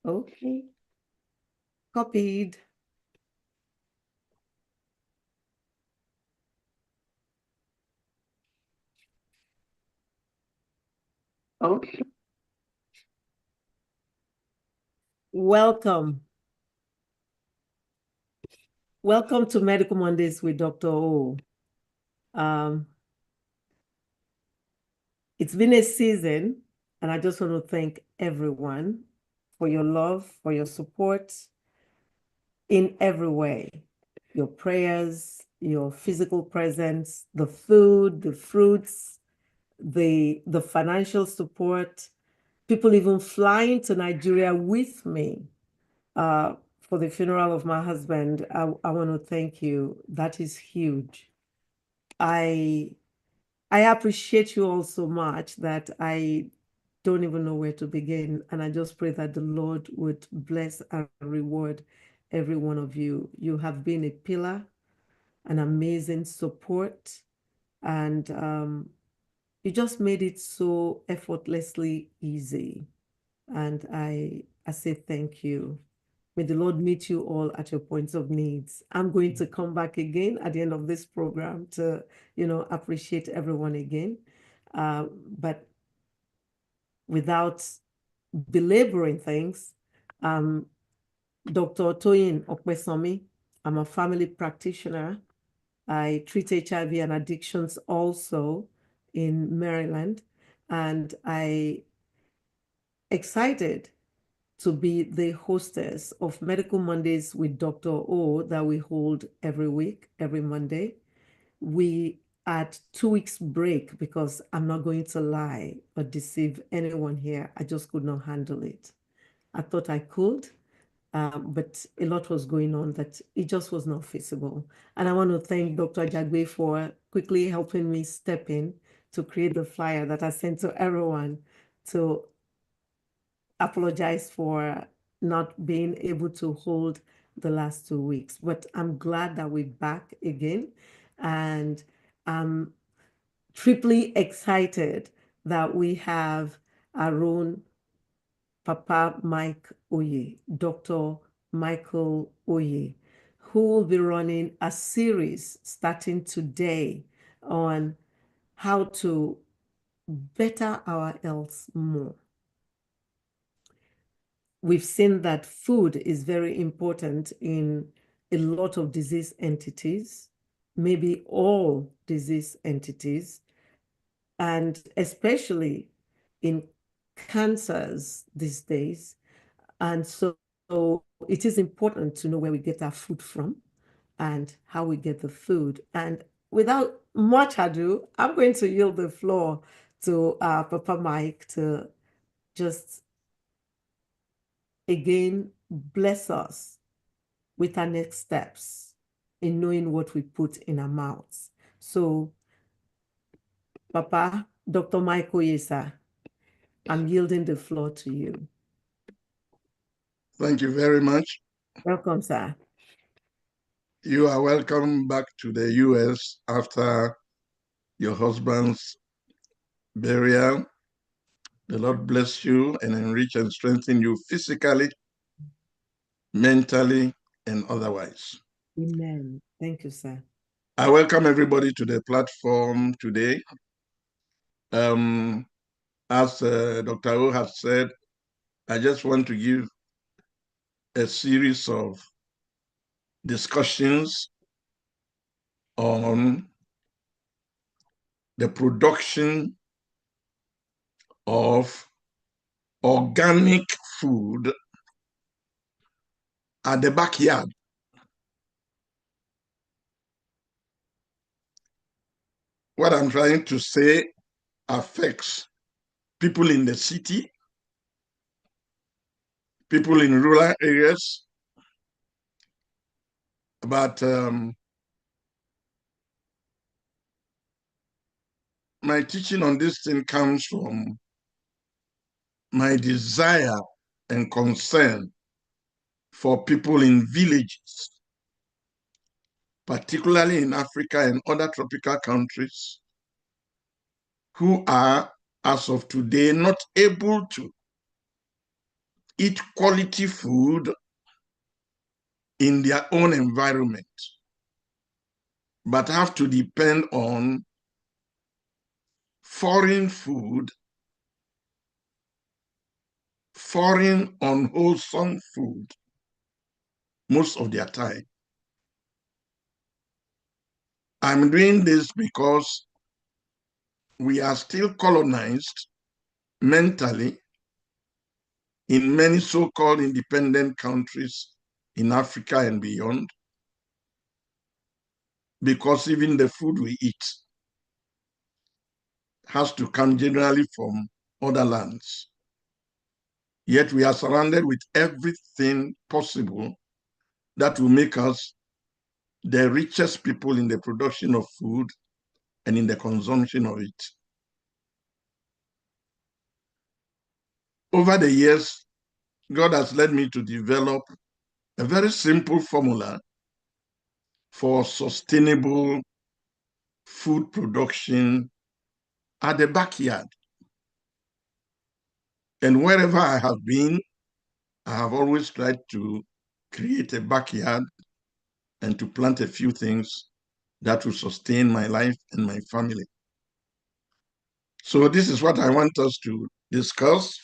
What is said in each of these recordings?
Okay. Copied. Okay. Welcome. Welcome to Medical Mondays with Dr. O. It's been a season, and I just want to thank everyone for your love, for your support in every way. Your prayers, your physical presence, the food, the fruits, the financial support, people even flying to Nigeria with me for the funeral of my husband. I want to thank you. That is huge. I appreciate you all so much that I don't even know where to begin. And I just pray that the Lord would bless and reward every one of you. You have been a pillar, an amazing support, and you just made it so effortlessly easy. And I say thank you. May the Lord meet you all at your points of needs. I'm going to come back again at the end of this program to, appreciate everyone again. But without belaboring things, Dr. Toyin Okpesomi, I'm a family practitioner. I treat HIV and addictions also in Maryland, and I excited to be the hostess of Medical Mondays with Dr. O that we hold every week, every Monday. We had 2 weeks break because I'm not going to lie or deceive anyone here. I just could not handle it. I thought I could, but a lot was going on that it just was not feasible. And I want to thank Dr. Jagbe for quickly helping me step in to create the flyer that I sent to everyone to apologize for not being able to hold the last 2 weeks. But I'm glad that we're back again. And I'm triply excited that we have our own Papa Mike Oye, Dr. Michael Oye, who will be running a series starting today on how to better our health more. We've seen that food is very important in a lot of disease entities, maybe all disease entities, and especially in cancers these days. And so it is important to know where we get our food from and how we get the food. And without much ado, I'm going to yield the floor to Papa Mike to just again bless us with our next steps in knowing what we put in our mouths. So, Papa, Dr. Michael Yesa, I'm yielding the floor to you. Thank you very much. Welcome, sir. You are welcome back to the US after your husband's burial. The Lord bless you and enrich and strengthen you physically, mentally, and otherwise. Amen. Thank you, sir. I welcome everybody to the platform today. As Dr. O has said, I just want to give a series of discussions on the production of organic food at the backyard. What I'm trying to say affects people in the city, people in rural areas, but my teaching on this thing comes from my desire and concern for people in villages, particularly in Africa and other tropical countries, who are, as of today, not able to eat quality food in their own environment, but have to depend on foreign food, foreign unwholesome food most of their time. I'm doing this because we are still colonized mentally in many so-called independent countries in Africa and beyond, because even the food we eat has to come generally from other lands. Yet we are surrounded with everything possible that will make us the richest people in the production of food and in the consumption of it. Over the years, God has led me to develop a very simple formula for sustainable food production at the backyard. And wherever I have been, I have always tried to create a backyard and to plant a few things that will sustain my life and my family. So this is what I want us to discuss.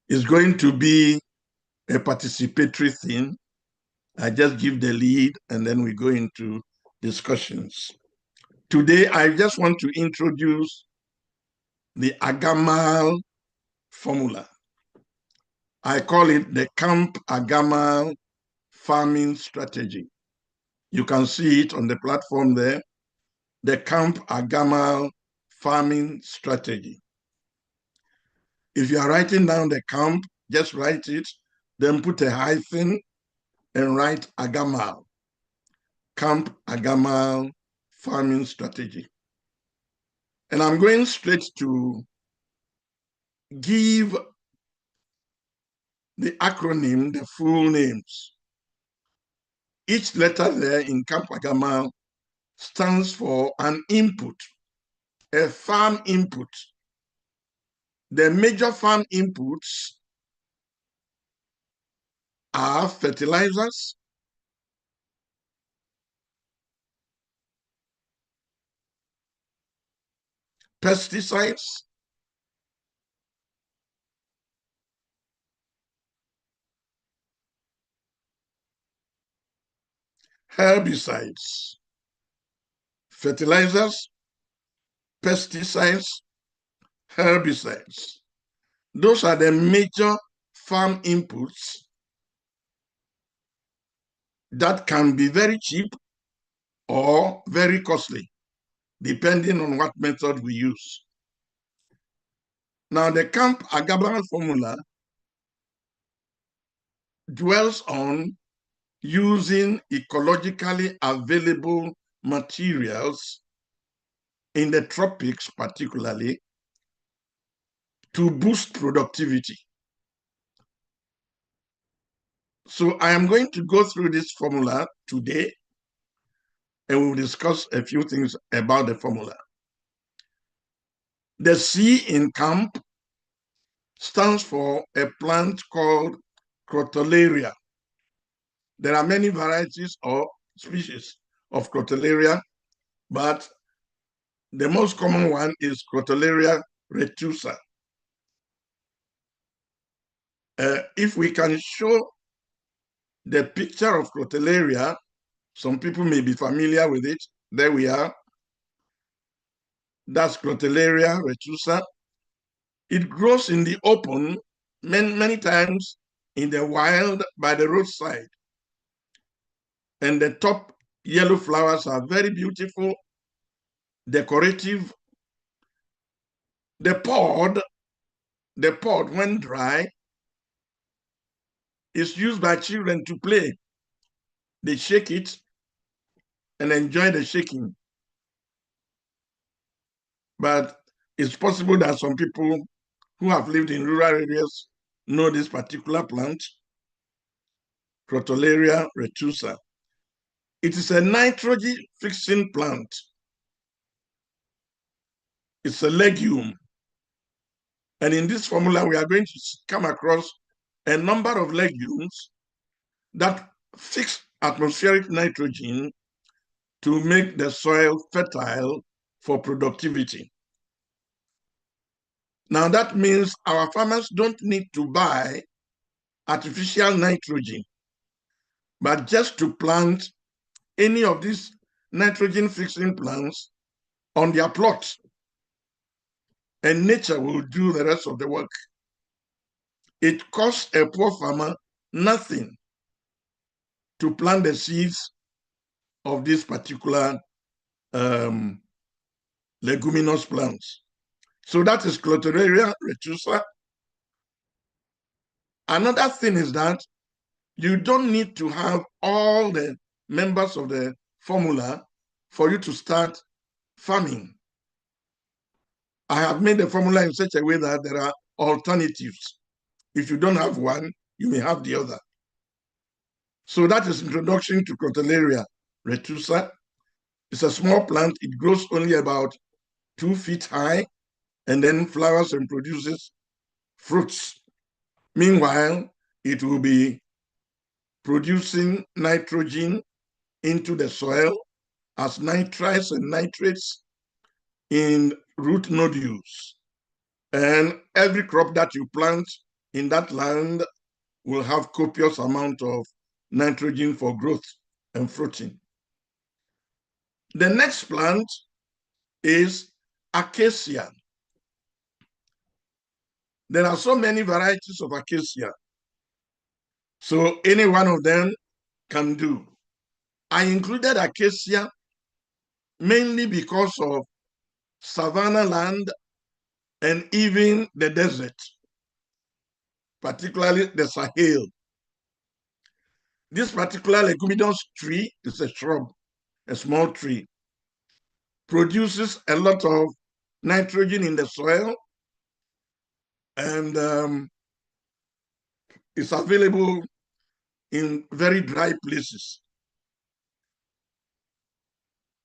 It's going to be a participatory thing. I just give the lead and then we go into discussions. Today, I just want to introduce the Agamal formula. I call it the Camp Agamal farming strategy. You can see it on the platform there, the Camp Agamal farming strategy. If you are writing down the camp, just write it, then put a hyphen and write Agamal, Camp Agamal farming strategy. And I'm going straight to give the acronym, the full names. Each letter there in Camp Agamal stands for an input, a farm input. The major farm inputs are fertilizers, pesticides, herbicides, fertilizers, pesticides, herbicides. Those are the major farm inputs that can be very cheap or very costly, depending on what method we use. Now, the Camp Agamal formula dwells on using ecologically available materials in the tropics, particularly, to boost productivity. So I am going to go through this formula today, and we'll discuss a few things about the formula. The C in camp stands for a plant called Crotalaria. There are many varieties or species of Crotalaria, but the most common one is Crotalaria retusa. If we can show the picture of Crotalaria, some people may be familiar with it. There we are. That's Crotalaria retusa. It grows in the open, many times in the wild by the roadside. And the top yellow flowers are very beautiful, decorative. The pod, when dry, is used by children to play. They shake it and enjoy the shaking. But it's possible that some people who have lived in rural areas know this particular plant, Crotalaria retusa. It is a nitrogen-fixing plant. It's a legume. And in this formula, we are going to come across a number of legumes that fix atmospheric nitrogen to make the soil fertile for productivity. Now that means our farmers don't need to buy artificial nitrogen, but just to plant any of these nitrogen fixing plants on their plots, and nature will do the rest of the work. It costs a poor farmer nothing to plant the seeds of these particular leguminous plants. So that is Clotheraria retusa. Another thing is that you don't need to have all the members of the formula for you to start farming. I have made the formula in such a way that there are alternatives. If you don't have one, you may have the other. So that is introduction to Clotheraria retusa. It's a small plant. It grows only about 2 feet high and then flowers and produces fruits. Meanwhile, it will be producing nitrogen into the soil as nitrites and nitrates in root nodules. And every crop that you plant in that land will have copious amount of nitrogen for growth and fruiting. The next plant is acacia. There are so many varieties of acacia, so any one of them can do. I included acacia mainly because of savanna land and even the desert, particularly the Sahel. This particular leguminous tree is a shrub, a small tree, produces a lot of nitrogen in the soil, and is available in very dry places.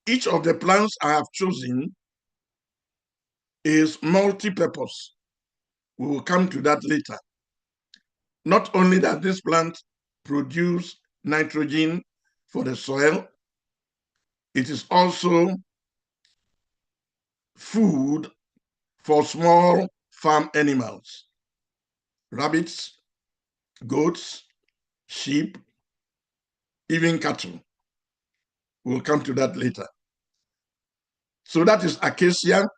Each of the plants I have chosen is multi-purpose. We will come to that later. Not only does this plant produce nitrogen for the soil, it is also food for small farm animals, rabbits, goats, sheep, even cattle. We'll come to that later. So that is acacia,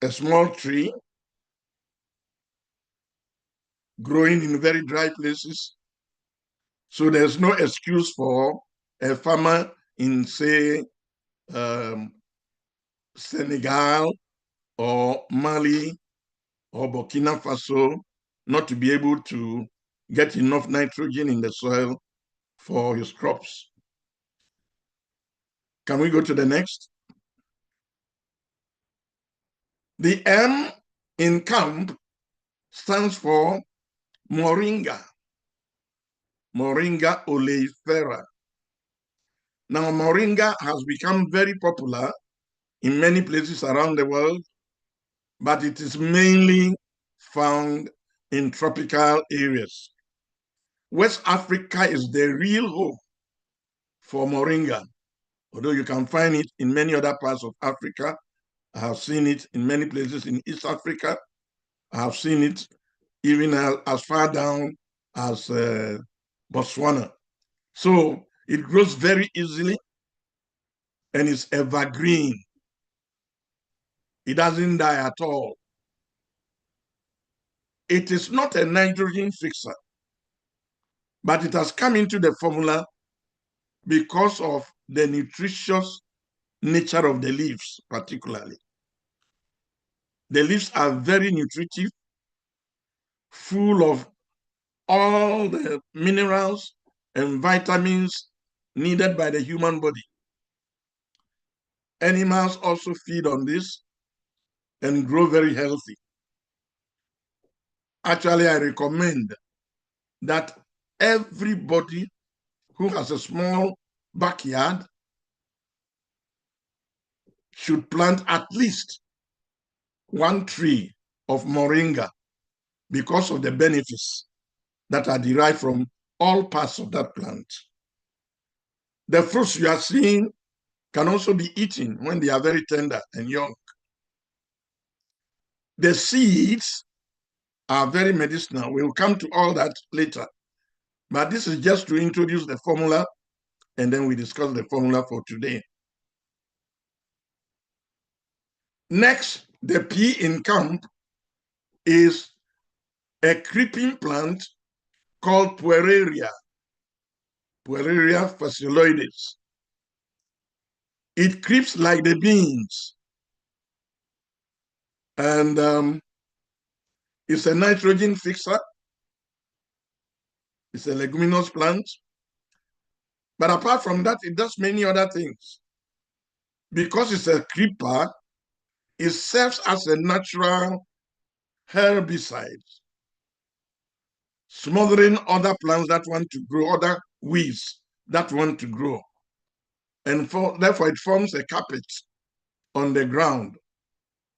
a small tree growing in very dry places. So there's no excuse for a farmer in, say, Senegal or Mali or Burkina Faso not to be able to get enough nitrogen in the soil for his crops. Can we go to the next? The M in camp stands for Moringa, Moringa oleifera. Now, Moringa has become very popular in many places around the world, but it is mainly found in tropical areas. West Africa is the real home for Moringa, although you can find it in many other parts of Africa. I have seen it in many places in East Africa. I have seen it even as far down as Botswana. So it grows very easily and it's evergreen. It doesn't die at all. It is not a nitrogen fixer, but it has come into the formula because of the nutritious nature of the leaves, particularly. The leaves are very nutritive, full of all the minerals and vitamins needed by the human body. Animals also feed on this and grow very healthy. Actually, I recommend that everybody who has a small backyard should plant at least one tree of moringa because of the benefits that are derived from all parts of that plant. The fruits you are seeing can also be eaten when they are very tender and young. The seeds are very medicinal. We'll come to all that later. But this is just to introduce the formula, and then we discuss the formula for today. Next, the P in camp is a creeping plant called Pueraria, Pueraria fascioloides. It creeps like the beans, and it's a nitrogen fixer. It's a leguminous plant. But apart from that, it does many other things. Because it's a creeper, it serves as a natural herbicide, smothering other plants that want to grow, other weeds that want to grow. And therefore, it forms a carpet on the ground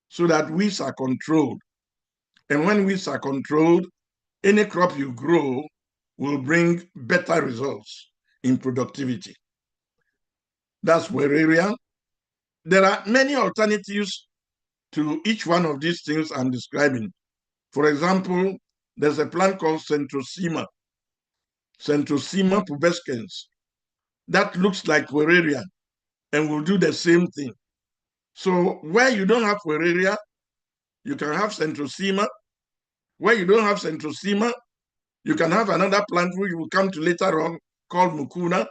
so that weeds are controlled. And when weeds are controlled, any crop you grow will bring better results in productivity. That's Pueraria. There are many alternatives to each one of these things I'm describing. For example, there's a plant called Centrosema, Centrosema pubescens, that looks like Pueraria and will do the same thing. So where you don't have Pueraria, you can have Centrosema. Where you don't have Centrosema, you can have another plant which will come to later on called Mucuna.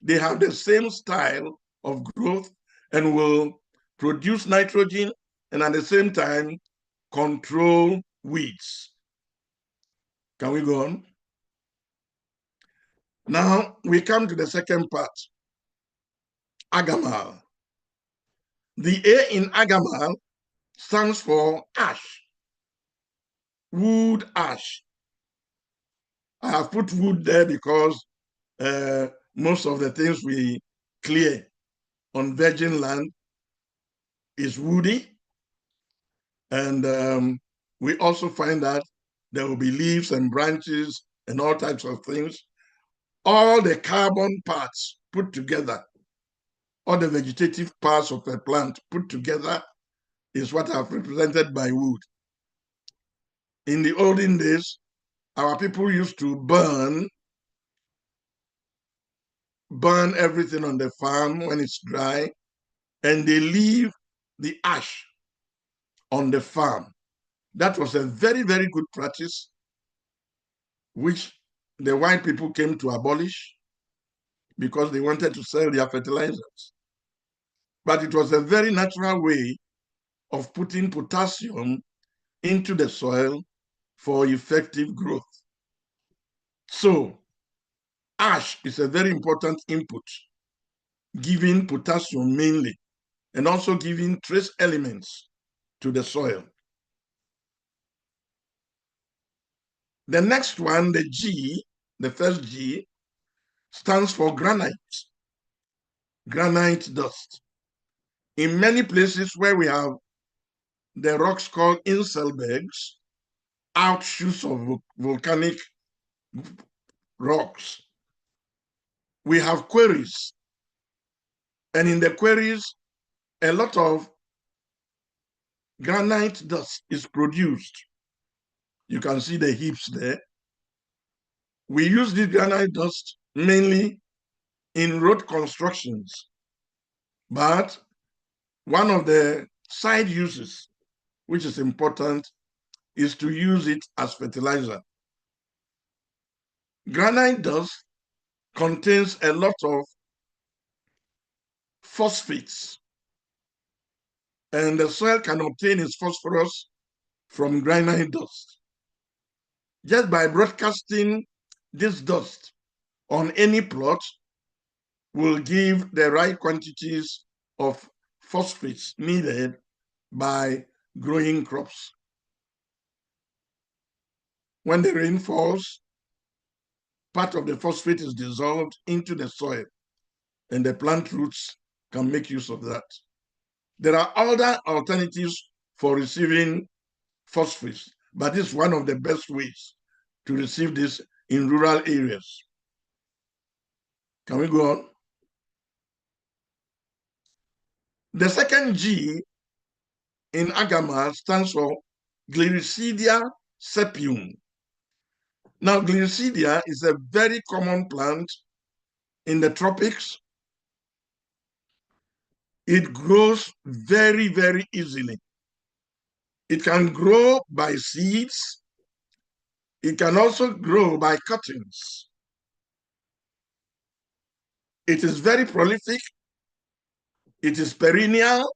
They have the same style of growth and will produce nitrogen and at the same time control weeds. Can we go on? Now we come to the second part, Agamal. The A in Agamal stands for ash, wood ash. I have put wood there because most of the things we clear on virgin land is woody. And we also find that there will be leaves and branches and all types of things. All the carbon parts put together, all the vegetative parts of a plant put together is what are represented by wood. In the olden days, our people used to burn everything on the farm when it's dry, and they leave the ash on the farm. That was a very, very good practice, which the white people came to abolish because they wanted to sell their fertilizers. But it was a very natural way of putting potassium into the soil for effective growth. So ash is a very important input, giving potassium mainly, and also giving trace elements to the soil. The next one, the G, the first G, stands for granite, granite dust. In many places where we have the rocks called Inselbergs, outshoots of volcanic rocks, we have quarries. And in the quarries, a lot of granite dust is produced. You can see the heaps there. We use this granite dust mainly in road constructions, but one of the side uses, which is important, is to use it as fertilizer. Granite dust contains a lot of phosphates, and the soil can obtain its phosphorus from granite dust. Just by broadcasting this dust on any plot will give the right quantities of phosphates needed by growing crops. When the rain falls, part of the phosphate is dissolved into the soil, and the plant roots can make use of that. There are other alternatives for receiving phosphates, but it's one of the best ways to receive this in rural areas. Can we go on? The second G in Agama stands for Gliricidia sepium. Now, Gliricidia is a very common plant in the tropics. It grows very, very easily. It can grow by seeds. It can also grow by cuttings. It is very prolific. It is perennial.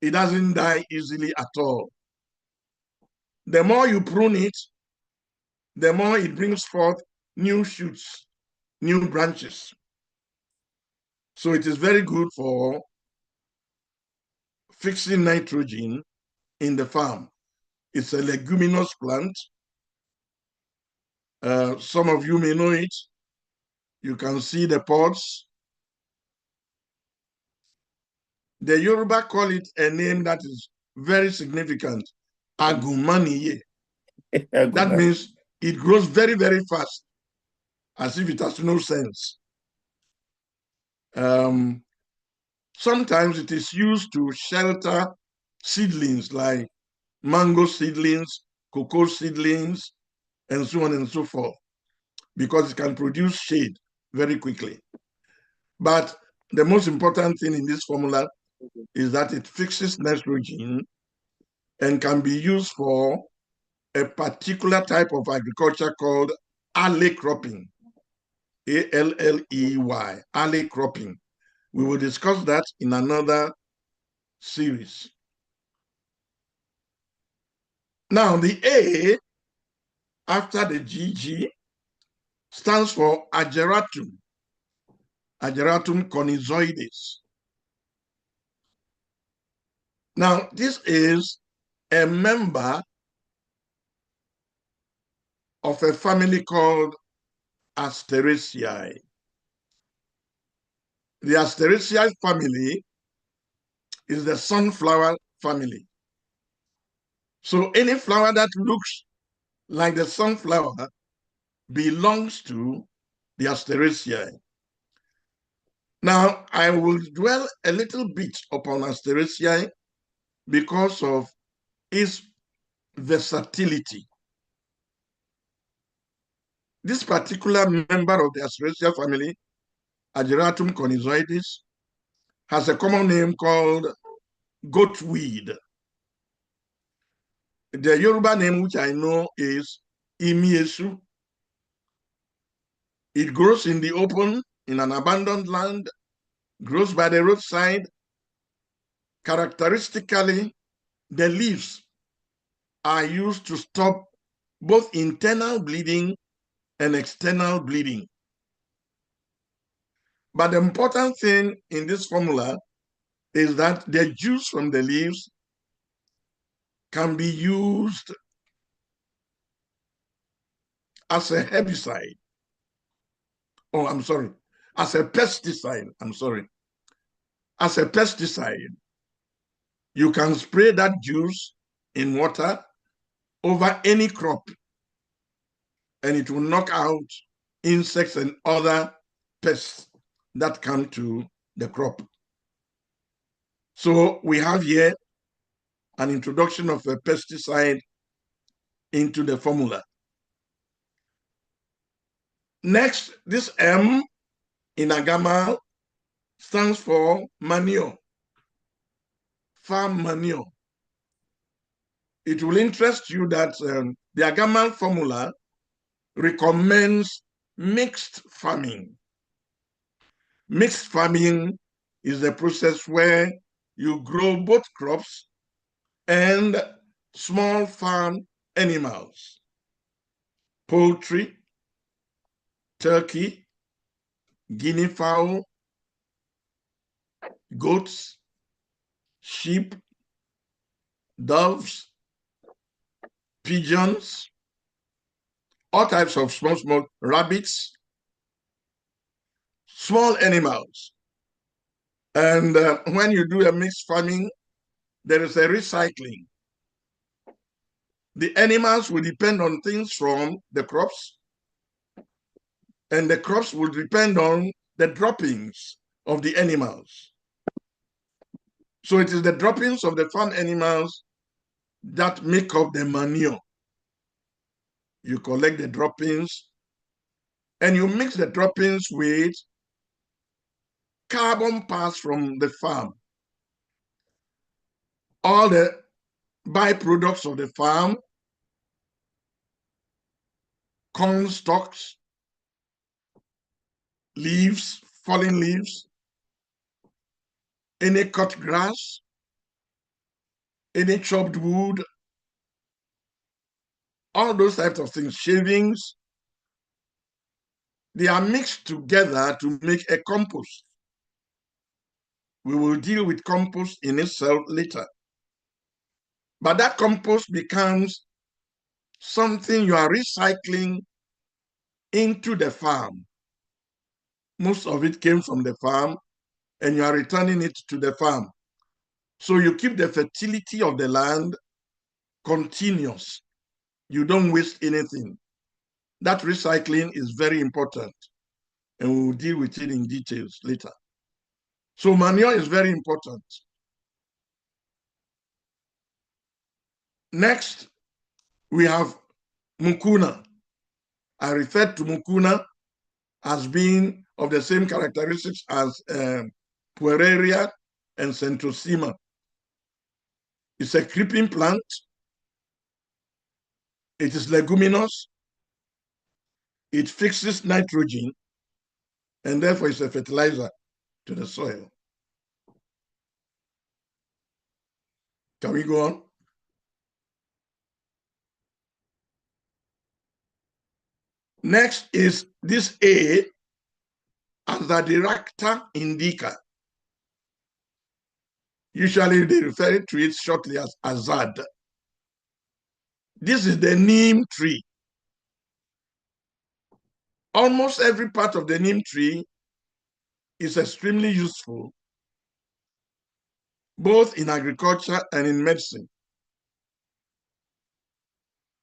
It doesn't die easily at all. The more you prune it, the more it brings forth new shoots, new branches. So it is very good for fixing nitrogen in the farm. It's a leguminous plant. Some of you may know it. You can see the pods. The Yoruba call it a name that is very significant, Agumaniye. That means it grows very, very fast, as if it has no sense. Sometimes it is used to shelter seedlings like mango seedlings, cocoa seedlings, and so on and so forth, because it can produce shade very quickly. But the most important thing in this formula is that it fixes nitrogen and can be used for a particular type of agriculture called alley cropping, A-L-L-E-Y, alley cropping. We will discuss that in another series. Now, the A after the GG stands for Ageratum, Ageratum conizoides. Now, this is a member of a family called Asteraceae. The Asteraceae family is the sunflower family. So any flower that looks like the sunflower belongs to the Asteraceae. Now, I will dwell a little bit upon Asteraceae because of its versatility. This particular member of the Asteraceae family, Ageratum conizoides, has a common name called goatweed. The Yoruba name, which I know, is Imiesu. It grows in the open, in an abandoned land, grows by the roadside. Characteristically, the leaves are used to stop both internal bleeding and external bleeding. But the important thing in this formula is that the juice from the leaves can be used as a herbicide. Oh, I'm sorry, as a pesticide. I'm sorry. As a pesticide, you can spray that juice in water over any crop, and it will knock out insects and other pests that come to the crop. So we have here an introduction of a pesticide into the formula. Next, this M in Agama stands for manure, farm manure. It will interest you that the Agama formula recommends mixed farming. Mixed farming is the process where you grow both crops and small farm animals, poultry, turkey, guinea fowl, goats, sheep, doves, pigeons, all types of small rabbits, small animals. And when you do a mixed farming, there is a recycling. The animals will depend on things from the crops, and the crops will depend on the droppings of the animals. So it is the droppings of the farm animals that make up the manure. You collect the droppings and you mix the droppings with carbon passed from the farm. All the byproducts of the farm, corn stalks, leaves, fallen leaves, any cut grass, any chopped wood, all those types of things, shavings, they are mixed together to make a compost. We will deal with compost in itself later. But that compost becomes something you are recycling into the farm. Most of it came from the farm, and you are returning it to the farm. So you keep the fertility of the land continuous. You don't waste anything. That recycling is very important, and we will deal with it in details later. So manure is very important. Next, we have mucuna. I referred to mucuna as being of the same characteristics as Pueraria and Centrosema. It's a creeping plant. It is leguminous. It fixes nitrogen, and therefore it's a fertilizer to the soil. Can we go on? Next is this A, Azadirachta indica. Usually they refer to it shortly as Azad. This is the neem tree. Almost every part of the neem tree is extremely useful, both in agriculture and in medicine.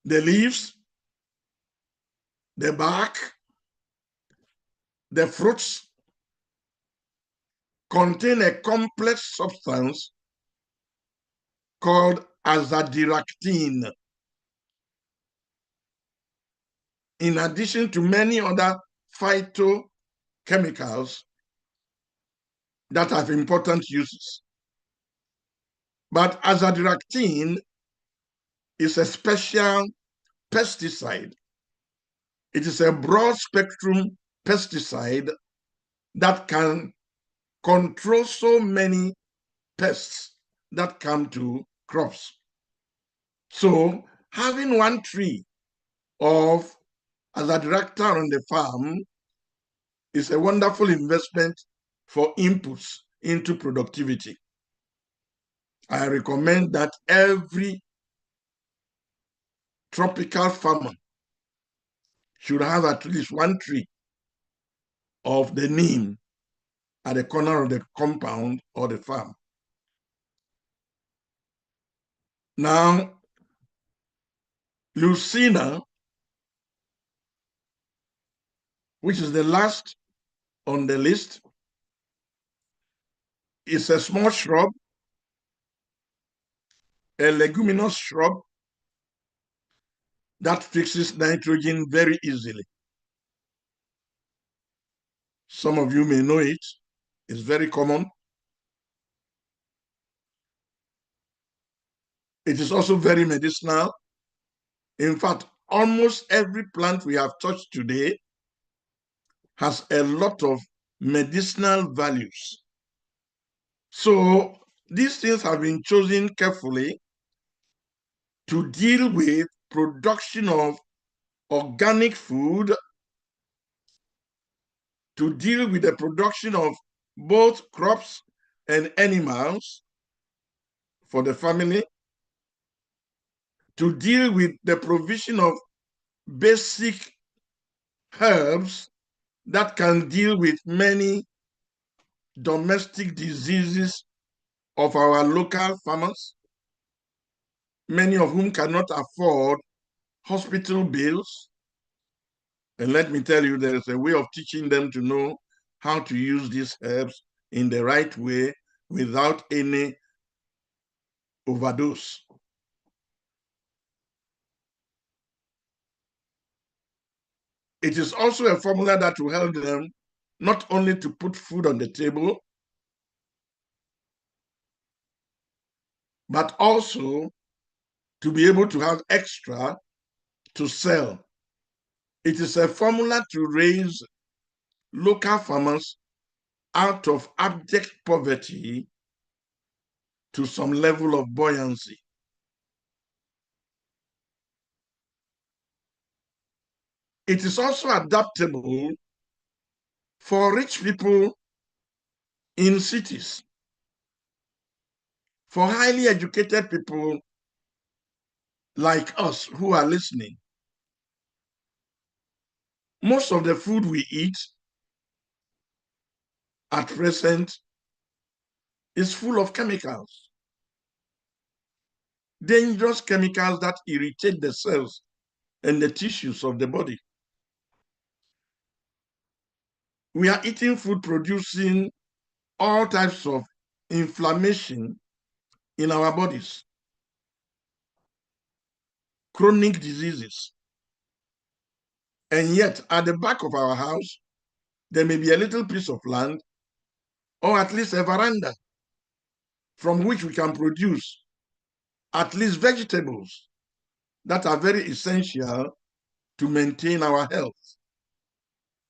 The leaves, the bark, the fruits contain a complex substance called azadirachtin, in addition to many other phytochemicals that have important uses. But azadirachtin is a special pesticide. It is a broad spectrum pesticide that can control so many pests that come to crops. So having one tree of Azadirachta on the farm is a wonderful investment for inputs into productivity. I recommend that every tropical farmer should have at least one tree of the neem at the corner of the compound or the farm. Now, Lucina, which is the last on the list, is a small shrub, a leguminous shrub that fixes nitrogen very easily. Some of you may know it. It's very common. It is also very medicinal. In fact, almost every plant we have touched today has a lot of medicinal values. So these things have been chosen carefully to deal with production of organic food, to deal with the production of both crops and animals for the family, to deal with the provision of basic herbs that can deal with many domestic diseases of our local farmers, many of whom cannot afford hospital bills. And let me tell you, there is a way of teaching them to know how to use these herbs in the right way without any overdose. It is also a formula that will help them not only to put food on the table, but also to be able to have extra to sell. It is a formula to raise local farmers out of abject poverty to some level of buoyancy. It is also adaptable for rich people in cities, for highly educated people like us who are listening. Most of the food we eat at present is full of chemicals, dangerous chemicals that irritate the cells and the tissues of the body. We are eating food producing all types of inflammation in our bodies, chronic diseases. And yet, at the back of our house, there may be a little piece of land or at least a veranda from which we can produce at least vegetables that are very essential to maintain our health.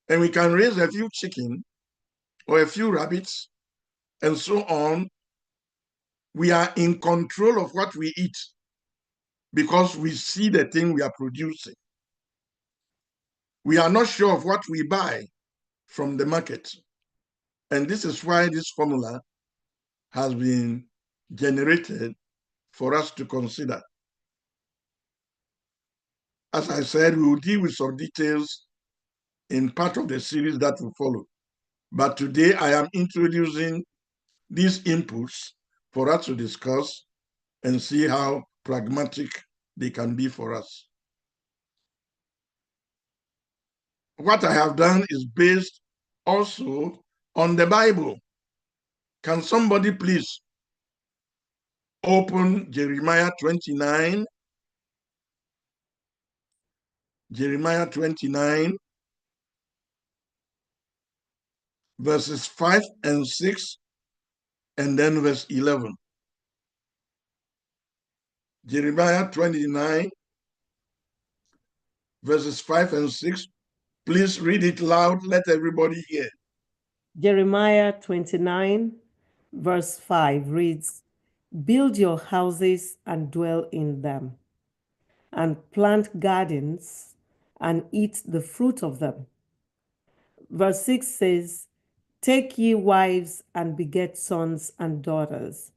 And we can raise a few chicken or a few rabbits and so on. We are in control of what we eat because we see the thing we are producing. We are not sure of what we buy from the market. And this is why this formula has been generated for us to consider. As I said, we will deal with some details in part of the series that will follow. But today I am introducing these inputs for us to discuss and see how pragmatic they can be for us. What I have done is based also on the Bible. Can somebody please open Jeremiah 29? Jeremiah 29, verses 5 and 6, and then verse 11. Jeremiah 29, verses 5 and 6. Please read it loud. Let everybody hear. Jeremiah 29, verse 5 reads, "Build your houses and dwell in them, and plant gardens and eat the fruit of them." Verse 6 says, "Take ye wives and beget sons and daughters,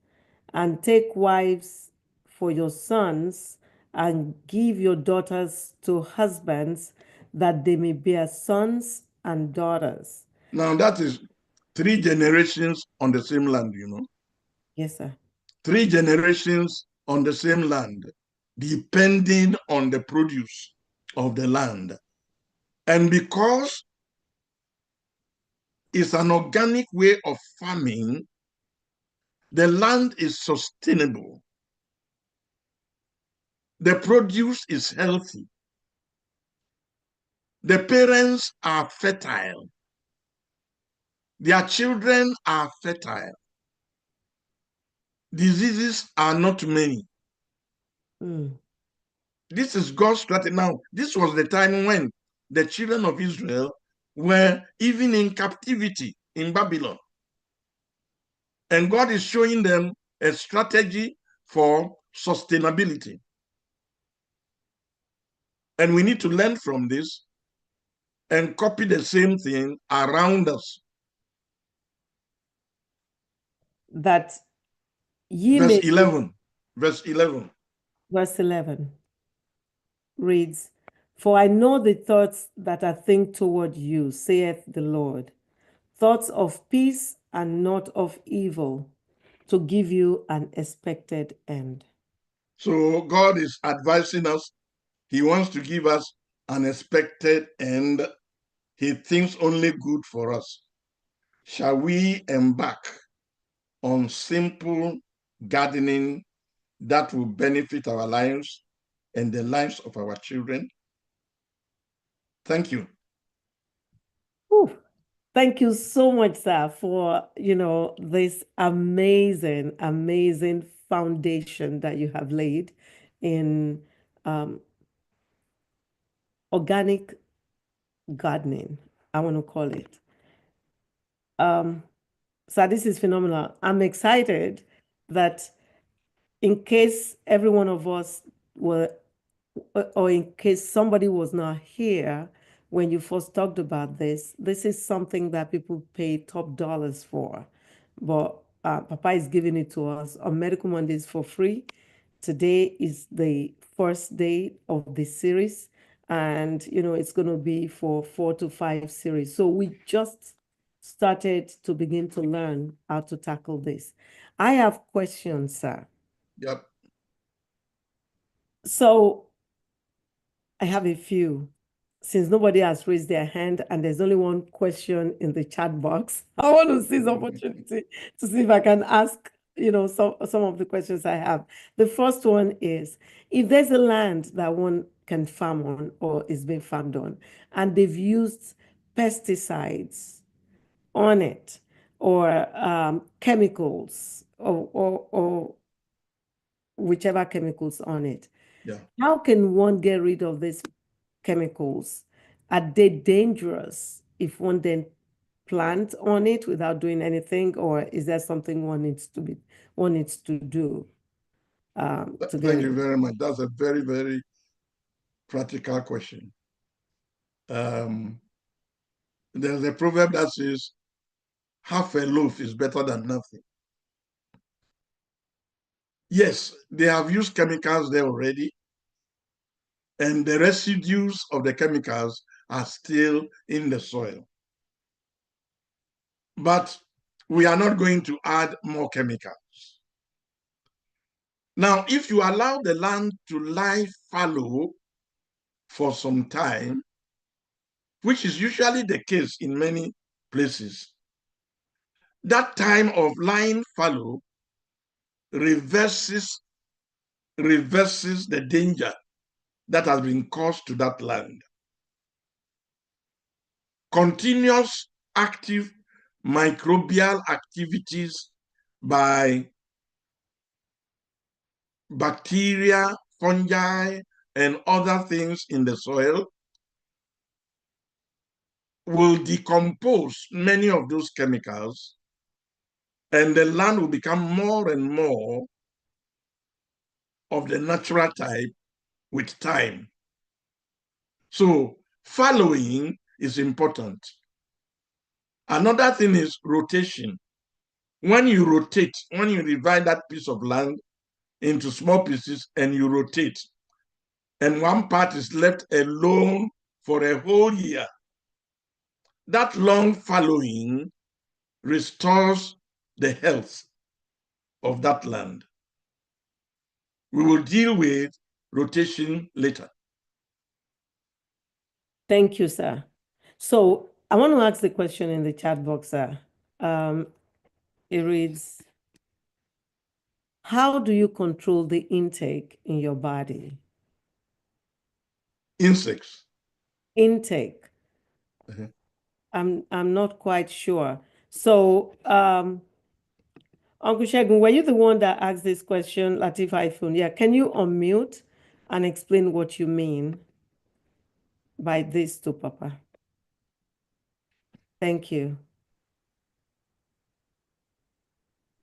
and take wives for your sons, and give your daughters to husbands, that they may bear sons and daughters." Now that is 3 generations on the same land, you know. Yes, sir. 3 generations on the same land, depending on the produce of the land. And because it's an organic way of farming, the land is sustainable. The produce is healthy. The parents are fertile. Their children are fertile. Diseases are not many. This is God's strategy. Now, this was the time when the children of Israel were even in captivity in Babylon. And God is showing them a strategy for sustainability. And we need to learn from this and copy the same thing around us. That ye Verse may 11. Verse 11. Verse 11 reads, "For I know the thoughts that I think toward you, saith the Lord, thoughts of peace and not of evil, to give you an expected end." So God is advising us. He wants to give us an expected end. He thinks only good for us. Shall we embark on simple gardening that will benefit our lives and the lives of our children? Thank you. Whew. Thank you so much, sir, for, this amazing, amazing foundation that you have laid in organic gardening, I want to call it. So this is phenomenal. I'm excited that in case every one of us were, or in case somebody was not here when you first talked about this is something that people pay top dollars for. But Papa is giving it to us on Medical Mondays for free. Today is the first day of the series, and it's going to be for 4 to 5 series. So we just started to begin to learn how to tackle this. I have questions, sir. Yep. So I have a few. Since nobody has raised their hand and there's only one question in the chat box, I want to seize opportunity to see if I can ask, some of the questions I have. The first one is, if there's a land that one can farm on or is being farmed on, and they've used pesticides on it or chemicals or whichever chemicals on it, Yeah. how can one get rid of these chemicals? Are they dangerous if one then plant on it without doing anything, or is there something one needs to do to get Thank rid you of it? very much. That's a very, very practical question. There's a proverb that says, half a loaf is better than nothing. Yes, they have used chemicals there already, and the residues of the chemicals are still in the soil. But we are not going to add more chemicals. Now, if you allow the land to lie fallow for some time, which is usually the case in many places, that time of lying fallow reverses the danger that has been caused to that land. Continuous active microbial activities by bacteria, fungi, and other things in the soil will decompose many of those chemicals, and the land will become more and more of the natural type with time. So fallowing is important. Another thing is rotation. When you rotate, when you divide that piece of land into small pieces and you rotate, and one part is left alone for a whole year, that long fallowing restores the health of that land. We will deal with rotation later. Thank you, sir. So I want to ask the question in the chat box, sir. It reads, how do you control the intake in your body? Insects. Intake. I'm not quite sure. So, Uncle Shegun, were you the one that asked this question, Latif iPhone? Yeah, can you unmute and explain what you mean by this to Papa? Thank you.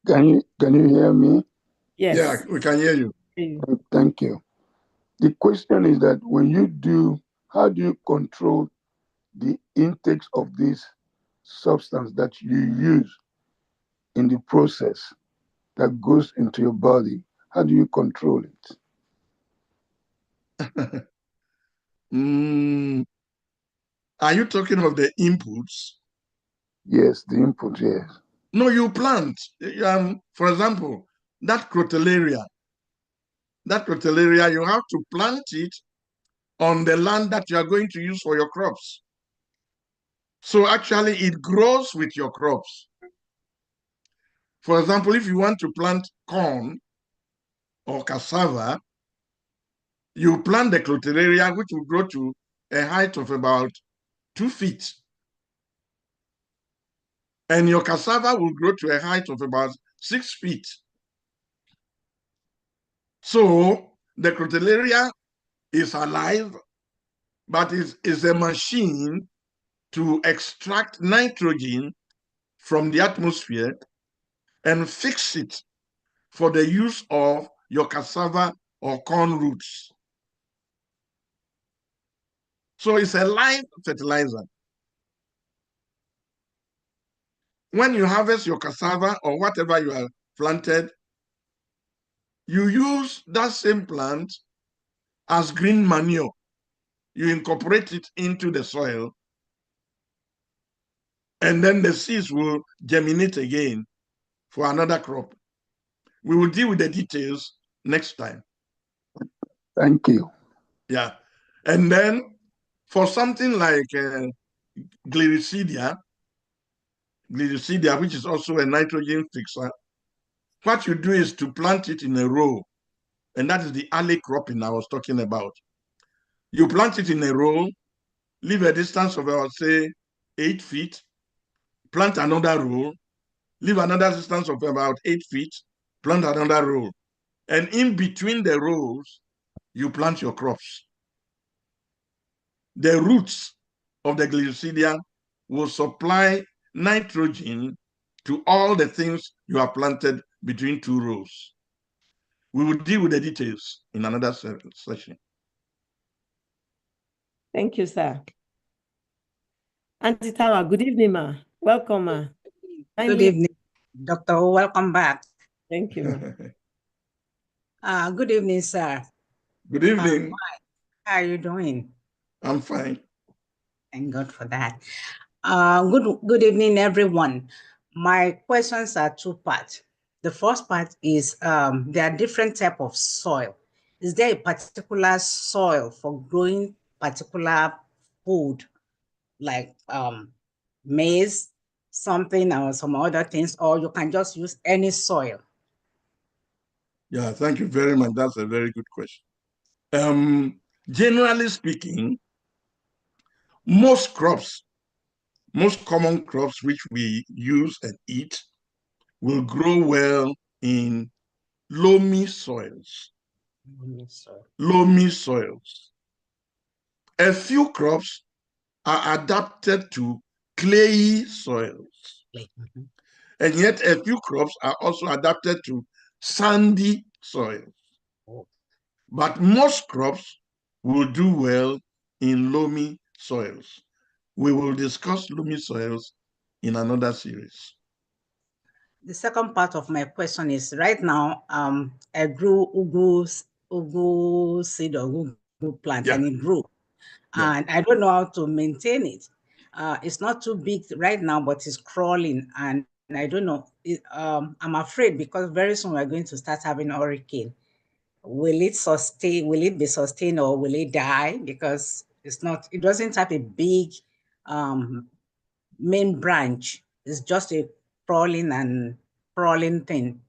Can you hear me? Yes. Yeah, we can hear you. Thank you. The question is that how do you control the intakes of this substance that you use in the process that goes into your body? How do you control it? Are you talking of the inputs? Yes, the input, yes. No, you plant. For example, that crotalaria that crotalaria, you have to plant it on the land that you are going to use for your crops. So actually it grows with your crops. For example, if you want to plant corn or cassava, you plant the crotalaria, which will grow to a height of about 2 feet. And your cassava will grow to a height of about 6 feet. So the crotalaria is alive, but is a machine to extract nitrogen from the atmosphere and fix it for the use of your cassava or corn roots. So it's a live fertilizer. When you harvest your cassava or whatever you have planted, you use that same plant as green manure. You incorporate it into the soil, and then the seeds will germinate again for another crop. We will deal with the details next time. Thank you. Yeah. And then for something like Gliricidia, which is also a nitrogen fixer, what you do is to plant it in a row. And that is the alley cropping I was talking about. You plant it in a row, leave a distance of about, say, 8 feet, plant another row, leave another distance of about 8 feet, plant another row. And in between the rows, you plant your crops. The roots of the Gliricidia will supply nitrogen to all the things you have planted between 2 rows. We will deal with the details in another session. Thank you, sir. Auntie Tawa, good evening, ma. Welcome, ma. Good evening, Dr. Welcome back. Thank you, ma. Good evening, sir. Good evening. How are you doing? I'm fine. Thank God for that. Good evening, everyone. My questions are 2 parts. The first part is there are different types of soil. Is there a particular soil for growing particular food, like maize, something, or some other things, or you can just use any soil? Yeah, thank you very much. That's a very good question. Generally speaking, most crops, most common crops which we use and eat will grow well in loamy soils. Loamy soils. A few crops are adapted to clayey soils. And yet a few crops are also adapted to sandy soils. But most crops will do well in loamy soils. We will discuss loamy soils in another series. The second part of my question is, right now, I grew ugu seed or ugu plant, and it grew. Yeah. And I don't know how to maintain it. It's not too big right now, but it's crawling. And I don't know, I'm afraid because very soon we're going to start having hurricane. Will it sustain, will it be sustained, or will it die? Because it doesn't have a big main branch. It's just a crawling thing.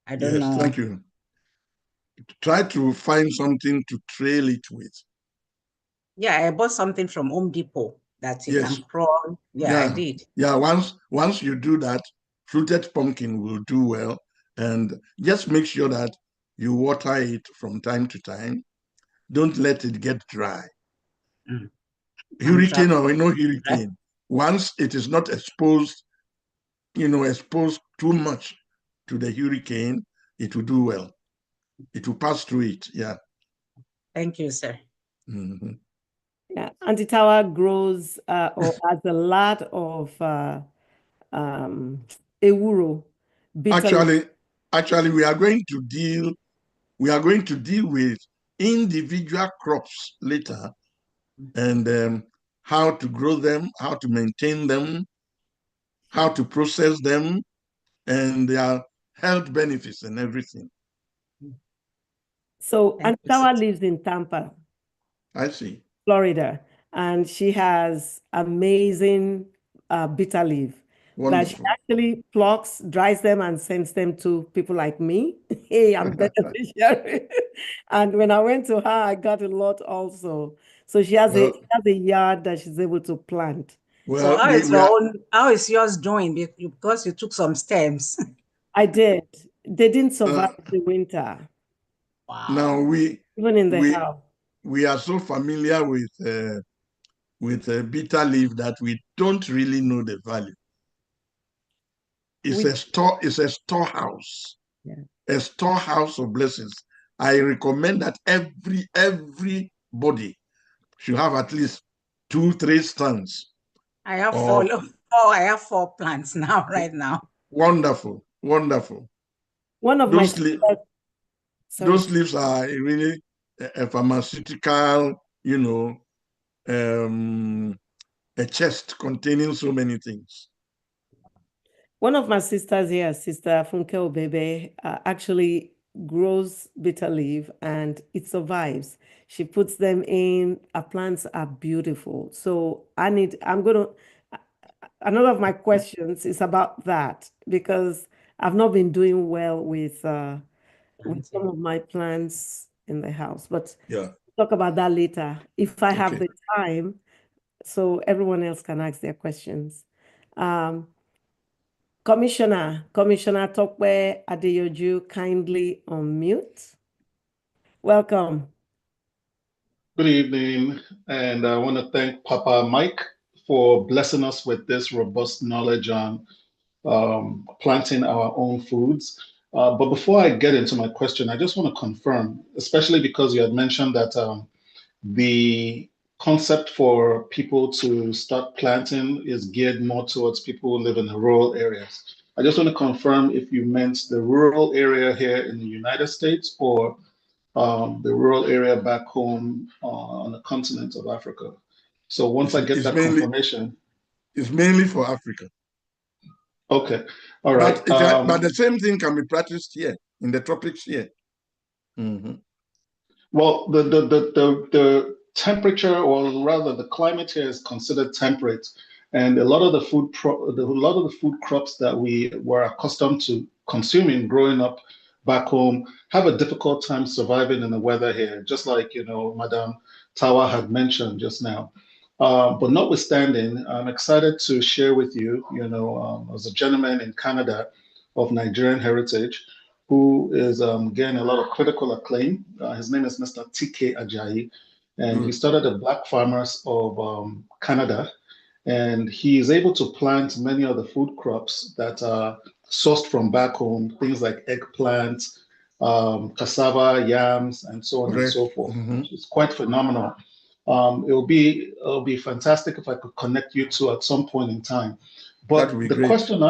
I don't know. Yes, thank you. Try to find something to trail it with. Yeah, I bought something from Home Depot that it Yes. can crawl. Yeah, I did. Yeah, once you do that, fruited pumpkin will do well. And just make sure that you water it from time to time. Don't let it get dry. Hurricane or no hurricane, once it is not exposed, exposed too much to the hurricane, it will do well. It will pass through it. Yeah. Thank you, sir. Mm-hmm. Yeah, Auntie Tawa grows or has a lot of ewuro. Actually, we are going to deal with individual crops later, and how to grow them, how to maintain them, how to process them, and their health benefits and everything. So Thank you, Antawa sis. lives in Tampa, I see. Florida, and she has amazing bitter leaf that she Wonderful. actually plucks, dries them, and sends them to people like me. Hey, I'm beneficiary. And when I went to her, I got a lot also. So she has Well, a yard that she's able to plant. So well, how is yours doing? Because you took some stems. I did. They didn't survive the winter, now Wow. even in the we house. we are so familiar with bitter leaf that we don't really know the value. It's We, a storehouse, yeah. a storehouse of blessings. I recommend that everybody should have at least 2-3 stands. I have Of I have 4 plants now, right now. wonderful, wonderful. One of my Those sisters, sorry. those leaves are really a pharmaceutical, a chest containing so many things. One of my sisters here, Sister Funke Obebe, actually grows bitter leaf and it survives. She puts them in. Her plants are beautiful. So another of my questions is about that because I've not been doing well with some of my plants in the house. But Yeah. talk about that later if I have Okay. the time, so everyone else can ask their questions. Commissioner Tokwe Adeyoju, kindly unmute. Welcome. Good evening, and I want to thank Papa Mike for blessing us with this robust knowledge on planting our own foods. But before I get into my question, I just want to confirm, especially because you had mentioned that the concept for people to start planting is geared more towards people who live in the rural areas. I just want to confirm if you meant the rural area here in the United States or the rural area back home on the continent of Africa. So once I get that confirmation. It's mainly for Africa. Okay, all right. But the same thing can be practiced here, in the tropics here. Mm-hmm. Well, the temperature, or rather the climate here, is considered temperate. And a lot of the food crops that we were accustomed to consuming growing up back home have a difficult time surviving in the weather here, just like, Madam Tawa had mentioned just now. But notwithstanding, I'm excited to share with you, as a gentleman in Canada of Nigerian heritage who is getting a lot of critical acclaim. His name is Mr. T.K. Ajayi, and he started the Black Farmers of Canada. And he is able to plant many of the food crops that are sourced from back home, things like eggplant, cassava, yams, and so on and so forth. Mm-hmm. It's quite phenomenal. It'll be fantastic if I could connect you two at some point in time. But the great. question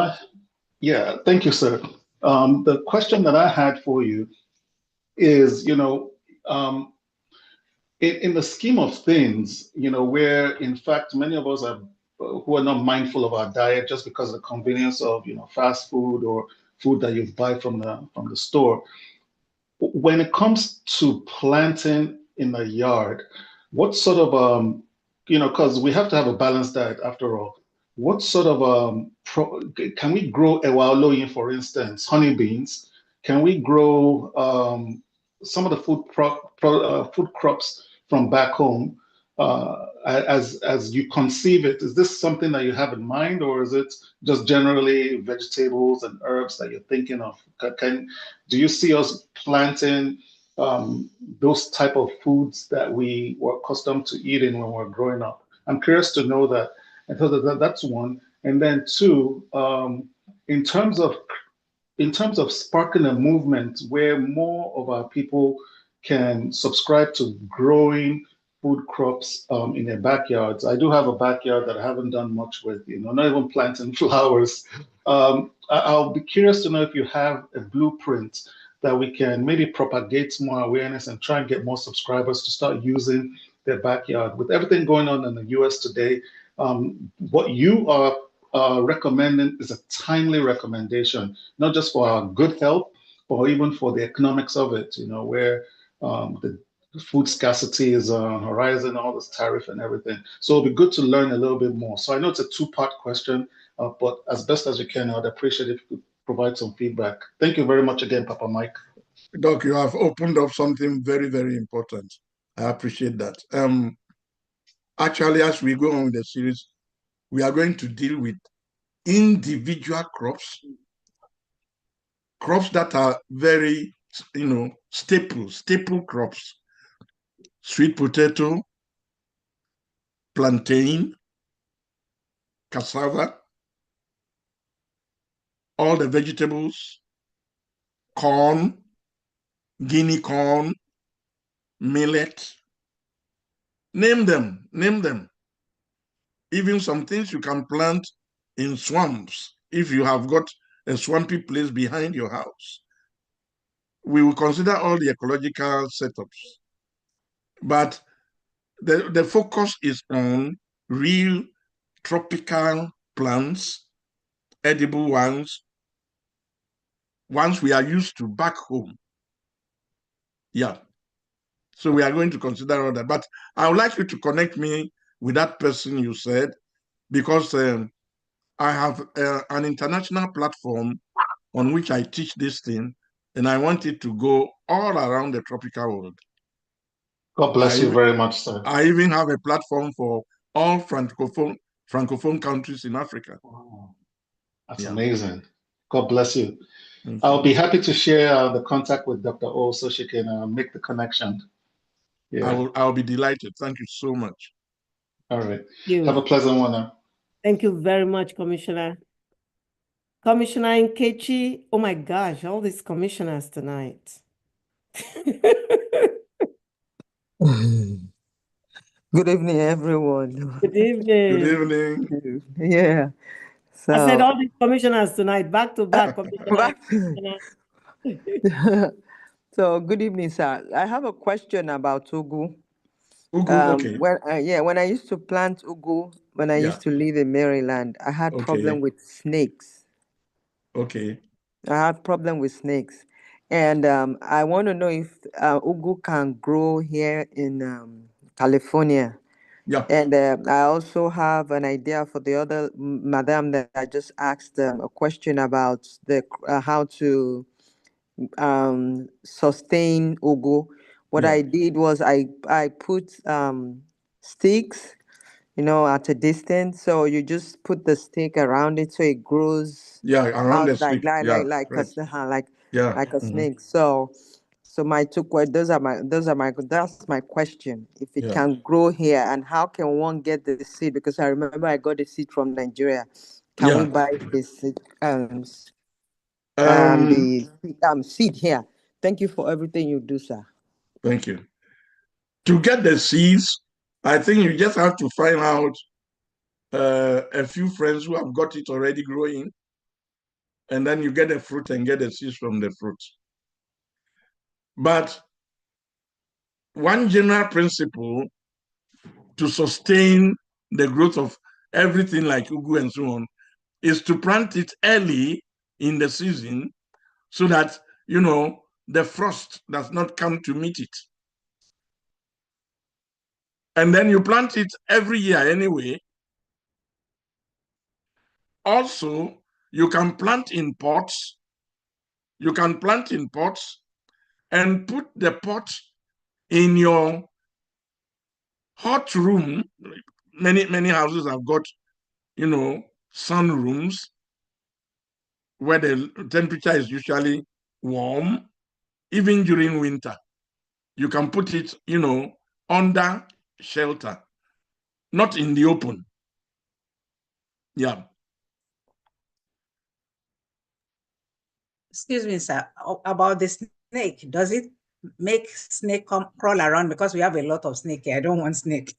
thank you, sir. The question that I had for you is, in the scheme of things, where in fact many of us are who are not mindful of our diet just because of the convenience of fast food or food that you buy from the store. When it comes to planting in the yard, what sort of because we have to have a balanced diet after all. What sort of can we grow ewaloyin, for instance, honeybeans? Can we grow some of the food crops from back home as you conceive it? Is this something that you have in mind, or is it just generally vegetables and herbs that you're thinking of? Do you see us planting those type of foods that we were accustomed to eating when we were growing up? I'm curious to know that. I thought that's one. And then two, in terms of sparking a movement where more of our people can subscribe to growing food crops in their backyards. I do have a backyard that I haven't done much with, not even planting flowers. I'll be curious to know if you have a blueprint that we can maybe propagate more awareness and try and get more subscribers to start using their backyard. With everything going on in the US today, what you are recommending is a timely recommendation, not just for our good health, or even for the economics of it, where the food scarcity is on horizon, all this tariff and everything. So it'll be good to learn a little bit more. So I know it's a two-part question, but as best as you can, I'd appreciate if you could provide some feedback. Thank you very much again, Papa Mike. Doc, you have opened up something very, very important. I appreciate that. Actually, as we go on with the series, we are going to deal with individual crops that are very, staple crops. Sweet potato, plantain, cassava, all the vegetables, corn, guinea corn, millet. Name them. Even some things you can plant in swamps if you have got a swampy place behind your house. We will consider all the ecological setups. But the focus is on real tropical plants, edible ones we are used to back home. Yeah. So we are going to consider all that. But I would like you to connect me with that person you said, because I have an international platform on which I teach this thing, and I want it to go all around the tropical world. God bless you very much, sir. I even have a platform for all francophone countries in Africa. Wow. That's amazing. God bless you. I'll be happy to share the contact with Dr. O so she can make the connection. Yeah. I'll be delighted. Thank you so much. All right. Have a pleasant one now. Thank you very much, Commissioner. Commissioner Nkechi. Oh my gosh, all these commissioners tonight. Good evening, everyone. Good evening. Good evening. Yeah. So, I said all these commissioners tonight, back to back. So good evening, sir. I have a question about ugu. Okay. When I used to plant ugu, when I used to live in Maryland, I had problem with snakes. Okay. I had problem with snakes, and I want to know if ugu can grow here in California. Yeah. And I also have an idea for the other madam that I just asked a question about the how to sustain ugu. What I did was I put sticks, at a distance. So you just put the stick around it so it grows. Around the stick. Like a snake. So that's my question. If it can grow here, and how can one get the seed? Because I remember I got the seed from Nigeria. Can we buy this seed here? Thank you for everything you do, sir. Thank you. To get the seeds, I think you just have to find out a few friends who have got it already growing, and then you get the fruit and get the seeds from the fruit. But one general principle to sustain the growth of everything like ugu and so on is to plant it early in the season so that, the frost does not come to meet it. And then you plant it every year anyway. Also, you can plant in pots. You can plant in pots and put the pot in your hot room. Many houses have got, sun rooms where the temperature is usually warm, even during winter. You can put it, under shelter, not in the open. Yeah. Excuse me, sir, about the snake. Does it make snake crawl around? Because we have a lot of snake here. I don't want snake.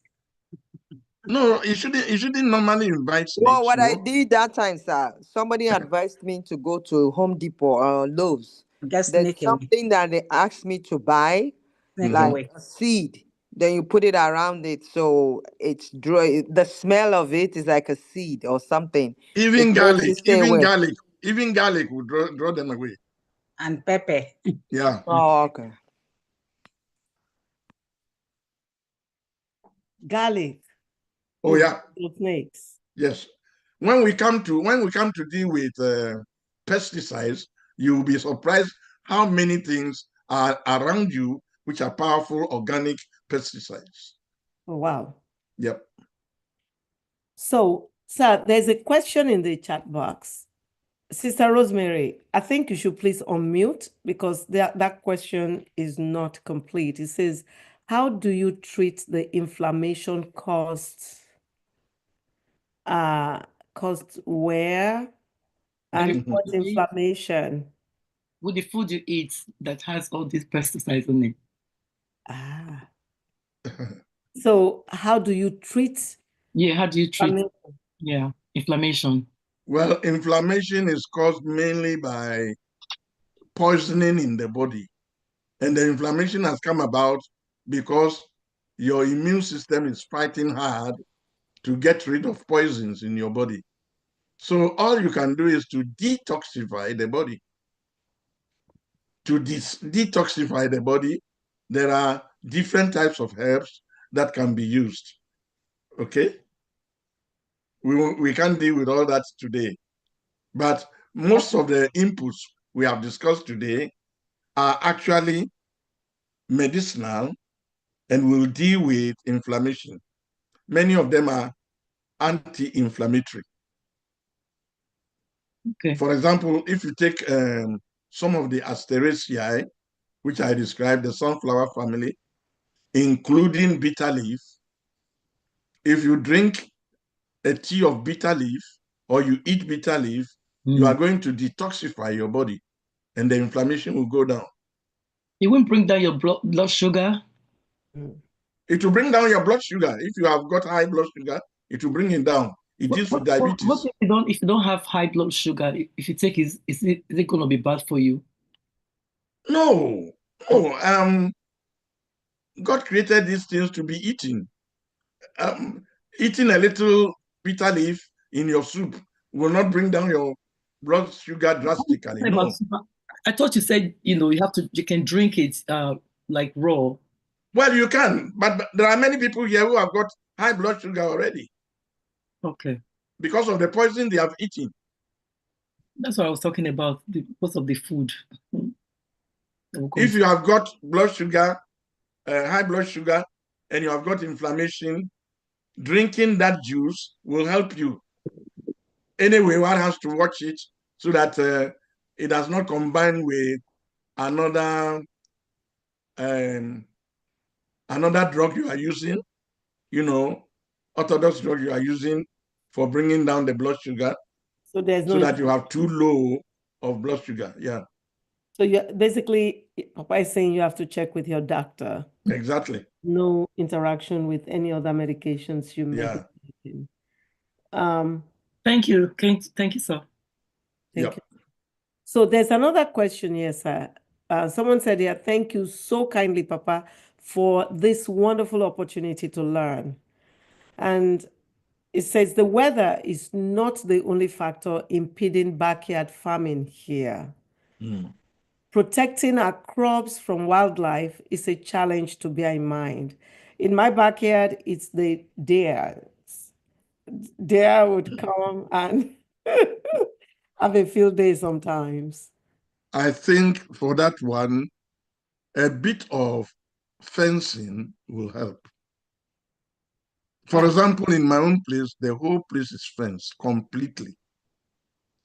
No, you shouldn't normally invite snakes. Well, what I did that time, sir, somebody advised me to go to Home Depot or Lowe's. There's something that they asked me to buy, like a seed. Then you put it around it, so it's dry. The smell of it is like a seed or something. Even garlic will draw them away. And pepper. Yeah. Oh, okay. garlic. Oh yeah. Snakes. Yes. When we come to deal with pesticides, you will be surprised how many things are around you which are powerful organic pesticides. Oh, wow. Yep. So, sir, there's a question in the chat box. Sister Rosemary, I think you should please unmute because that question is not complete. It says, how do you treat the inflammation caused where and what inflammation? With the food you eat that has all these pesticides in it. Ah. So how do you treat? Yeah, how do you treat? Inflammation. Well, inflammation is caused mainly by poisoning in the body. And the inflammation has come about because your immune system is fighting hard to get rid of poisons in your body. So all you can do is to detoxify the body. To detoxify the body, there are different types of herbs that can be used. Okay? We can't deal with all that today. But most of the inputs we have discussed today are actually medicinal and will deal with inflammation. Many of them are anti-inflammatory. Okay. For example, if you take some of the Asteraceae, which I described, the sunflower family, including bitter leaf, if you drink a tea of bitter leaf or you eat bitter leaf, you are going to detoxify your body and the inflammation will go down. It won't bring down your blood sugar? It will bring down your blood sugar. If you have got high blood sugar, it will bring it down. It deals with diabetes. What if you don't have high blood sugar? If you take it, is it going to be bad for you? No. God created these things to be eaten. Eating a little bitter leaf in your soup will not bring down your blood sugar drastically. No. I thought you said, you can drink it like raw. Well, you can, but there are many people here who have got high blood sugar already. Okay. Because of the poison they have eaten. That's what I was talking about, because of the food. If you have got blood sugar, high blood sugar, and you have got inflammation, drinking that juice will help you. Anyway, one has to watch it so that it does not combine with another drug you are using, orthodox drug you are using for bringing down the blood sugar. So there's no that you have too low of blood sugar. Yeah. So basically, Papa is saying you have to check with your doctor. Exactly. No interaction with any other medications you may be taking. Thank you. Thank you, sir. Thank you. So there's another question here, sir. Someone said here, thank you so kindly, Papa, for this wonderful opportunity to learn. And it says the weather is not the only factor impeding backyard farming here. Protecting our crops from wildlife is a challenge to bear in mind. In my backyard, it's the deer. Deer would come and have a field day sometimes. I think for that one, a bit of fencing will help. For example, in my own place, the whole place is fenced completely.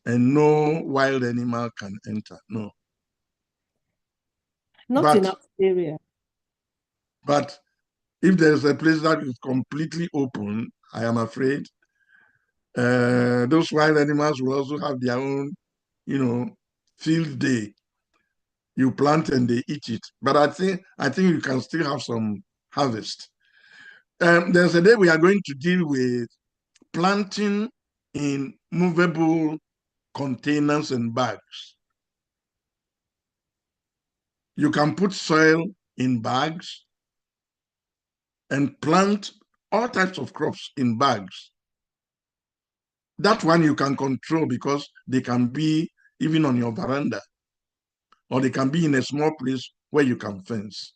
And no wild animal can enter, no. Not in our area. But if there's a place that is completely open, I am afraid those wild animals will also have their own, field day. You plant and they eat it. But I think you can still have some harvest. There's a day we are going to deal with planting in movable containers and bags. You can put soil in bags and plant all types of crops in bags. That one you can control because they can be even on your veranda, or they can be in a small place where you can fence.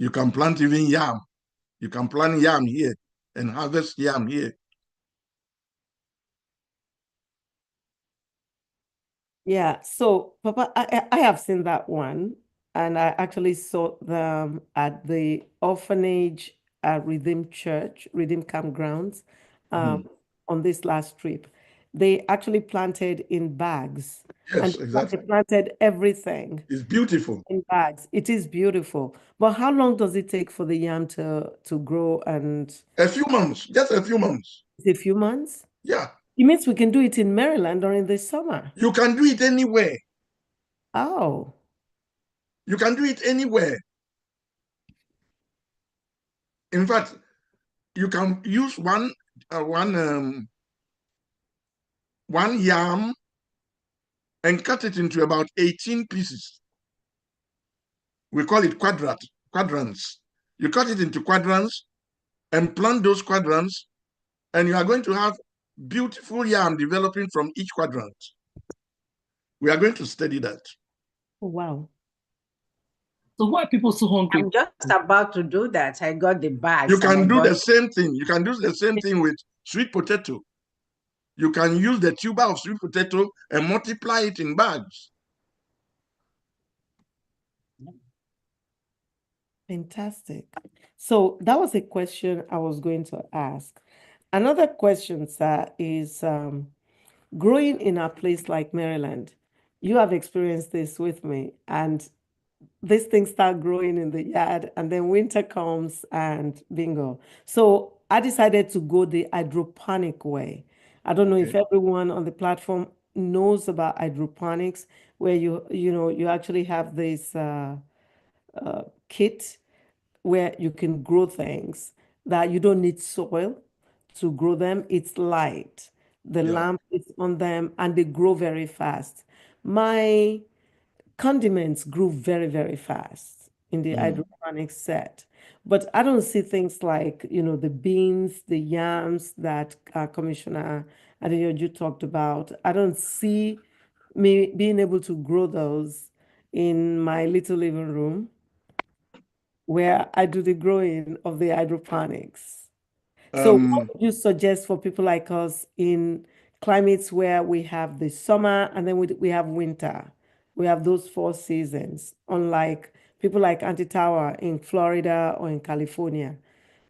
You can plant even yam. You can plant yam here and harvest yam here. Yeah, so Papa, I have seen that one, and I actually saw them at the orphanage at Redeem Church, Redeem Campgrounds, on this last trip. They actually planted in bags, and Yes, exactly. they planted everything It's beautiful. in bags. It is beautiful. But how long does it take for the yam to grow? And A few months, just a few months. a few months? Yeah. It means we can do it in Maryland during the summer. You can do it anywhere. Oh. You can do it anywhere. In fact, you can use one yam and cut it into about 18 pieces. We call it quadrants. You cut it into quadrants and plant those quadrants, and you are going to have beautiful yam developing from each quadrant. We are going to study that. Oh, wow. So why are people so hungry? I'm just about to do that. I got the bags. You can do the same thing. You can do the same thing with sweet potato. You can use the tuber of sweet potato and multiply it in bags. Fantastic. So that was a question I was going to ask. Another question, sir, is growing in a place like Maryland. You have experienced this with me, and these things start growing in the yard, and then winter comes and bingo. So I decided to go the hydroponic way. I don't know if everyone on the platform knows about hydroponics, where you actually have this kit where you can grow things that you don't need soil to grow them. It's light. The lamp is on them and they grow very fast. My condiments grew very, very fast in the hydroponic set. But I don't see things like, the beans, the yams that Commissioner Adeyoju talked about. I don't see me being able to grow those in my little living room where I do the growing of the hydroponics. So what would you suggest for people like us in climates where we have the summer and then we have winter? We have those 4 seasons, unlike people like Auntie Tower in Florida or in California.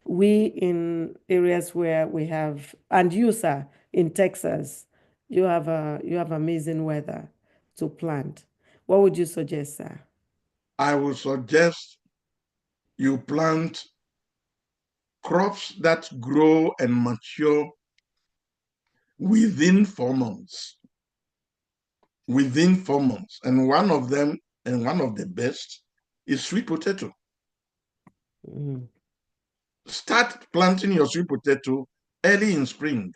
We in areas where we have, and you, sir, in Texas, you have amazing weather to plant. What would you suggest, sir? I would suggest you plant crops that grow and mature within 4 months. Within 4 months. And one of them, and one of the best, is sweet potato. Start planting your sweet potato early in spring.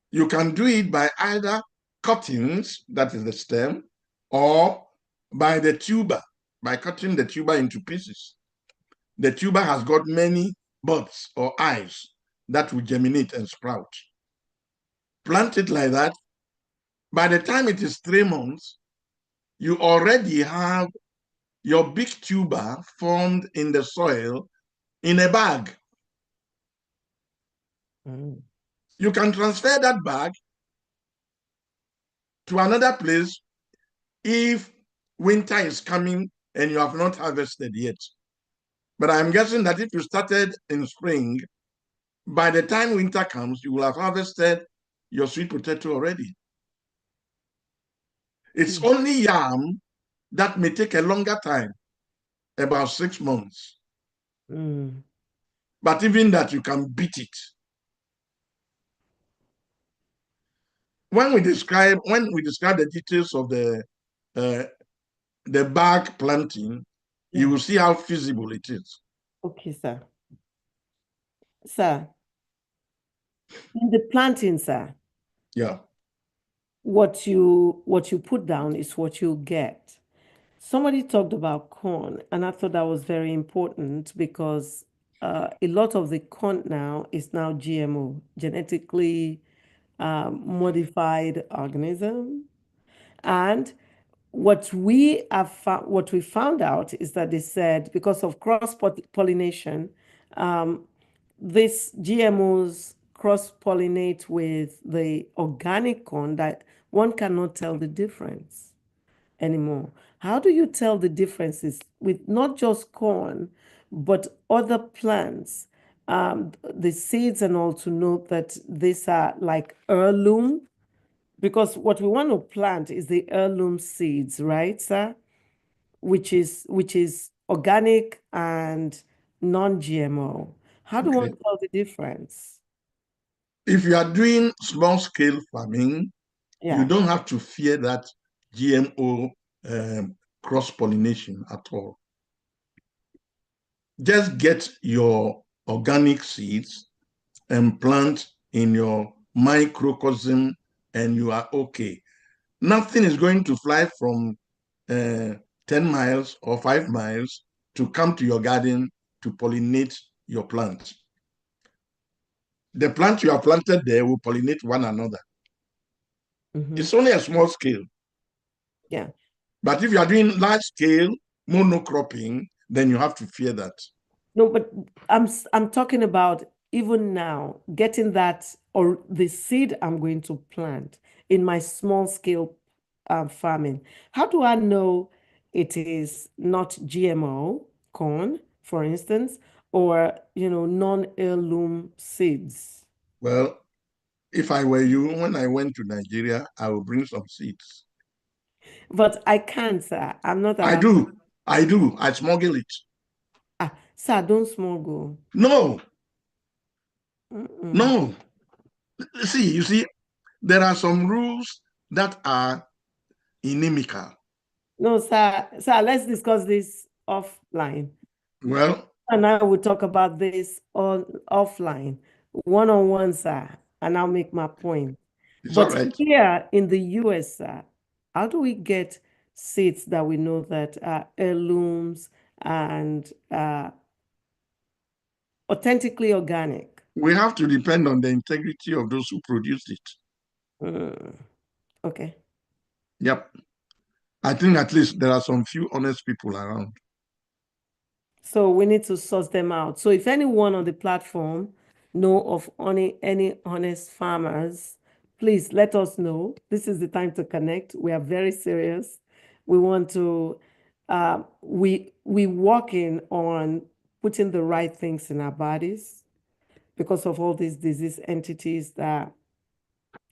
You can do it by either cuttings, that is the stem, or by the tuber, by cutting the tuber into pieces. The tuber has got many buds or eyes that will germinate and sprout. Plant it like that. By the time it is 3 months, you already have your big tuber formed in the soil in a bag. You can transfer that bag to another place if winter is coming and you have not harvested yet. But I'm guessing that if you started in spring, by the time winter comes, you will have harvested your sweet potato already. It's only yam that may take a longer time, about 6 months. But even that, you can beat it. When we describe the details of the bag planting, you will see how feasible it is. Okay, sir. Sir, in the planting, sir. Yeah. What you put down is what you get. Somebody talked about corn, and I thought that was very important because a lot of the corn now is now GMO, genetically modified organism. And what we found out is that they said because of cross-pollination, these GMOs cross-pollinate with the organic corn that one cannot tell the difference anymore. How do you tell the differences with not just corn, but other plants, the seeds and all, to know that these are like heirloom? Because what we want to plant is the heirloom seeds, right, sir? Which is organic and non-GMO. How do one tell the difference? If you are doing small scale farming, you don't have to fear that GMO cross-pollination at all. Just get your organic seeds and plant in your microcosm and you are okay. Nothing is going to fly from 10 miles or 5 miles to come to your garden to pollinate your plant. The plant you have planted there will pollinate one another. It's only a small scale. Yeah. But if you are doing large scale monocropping, then you have to fear that. No, but I'm talking about even now getting that, or the seed I'm going to plant in my small scale farming. How do I know it is not GMO corn, for instance, or non-heirloom seeds? Well, if I were you, when I went to Nigeria, I will bring some seeds. But I can't, sir. I'm not allowed. I do. I smuggle it. Sir, don't smuggle. No. No. You see, there are some rules that are inimical. No, sir. Sir, let's discuss this offline. Well, and I will talk about this offline, one-on-one, sir, and I'll make my point. But here in the US, sir, how do we get seeds that we know that are heirlooms and authentically organic? We have to depend on the integrity of those who produced it. Okay. Yep. I think at least there are some few honest people around. So we need to source them out. So if anyone on the platform know of any honest farmers, please let us know. This is the time to connect. We are very serious. We want to, we working on putting the right things in our bodies because of all these disease entities that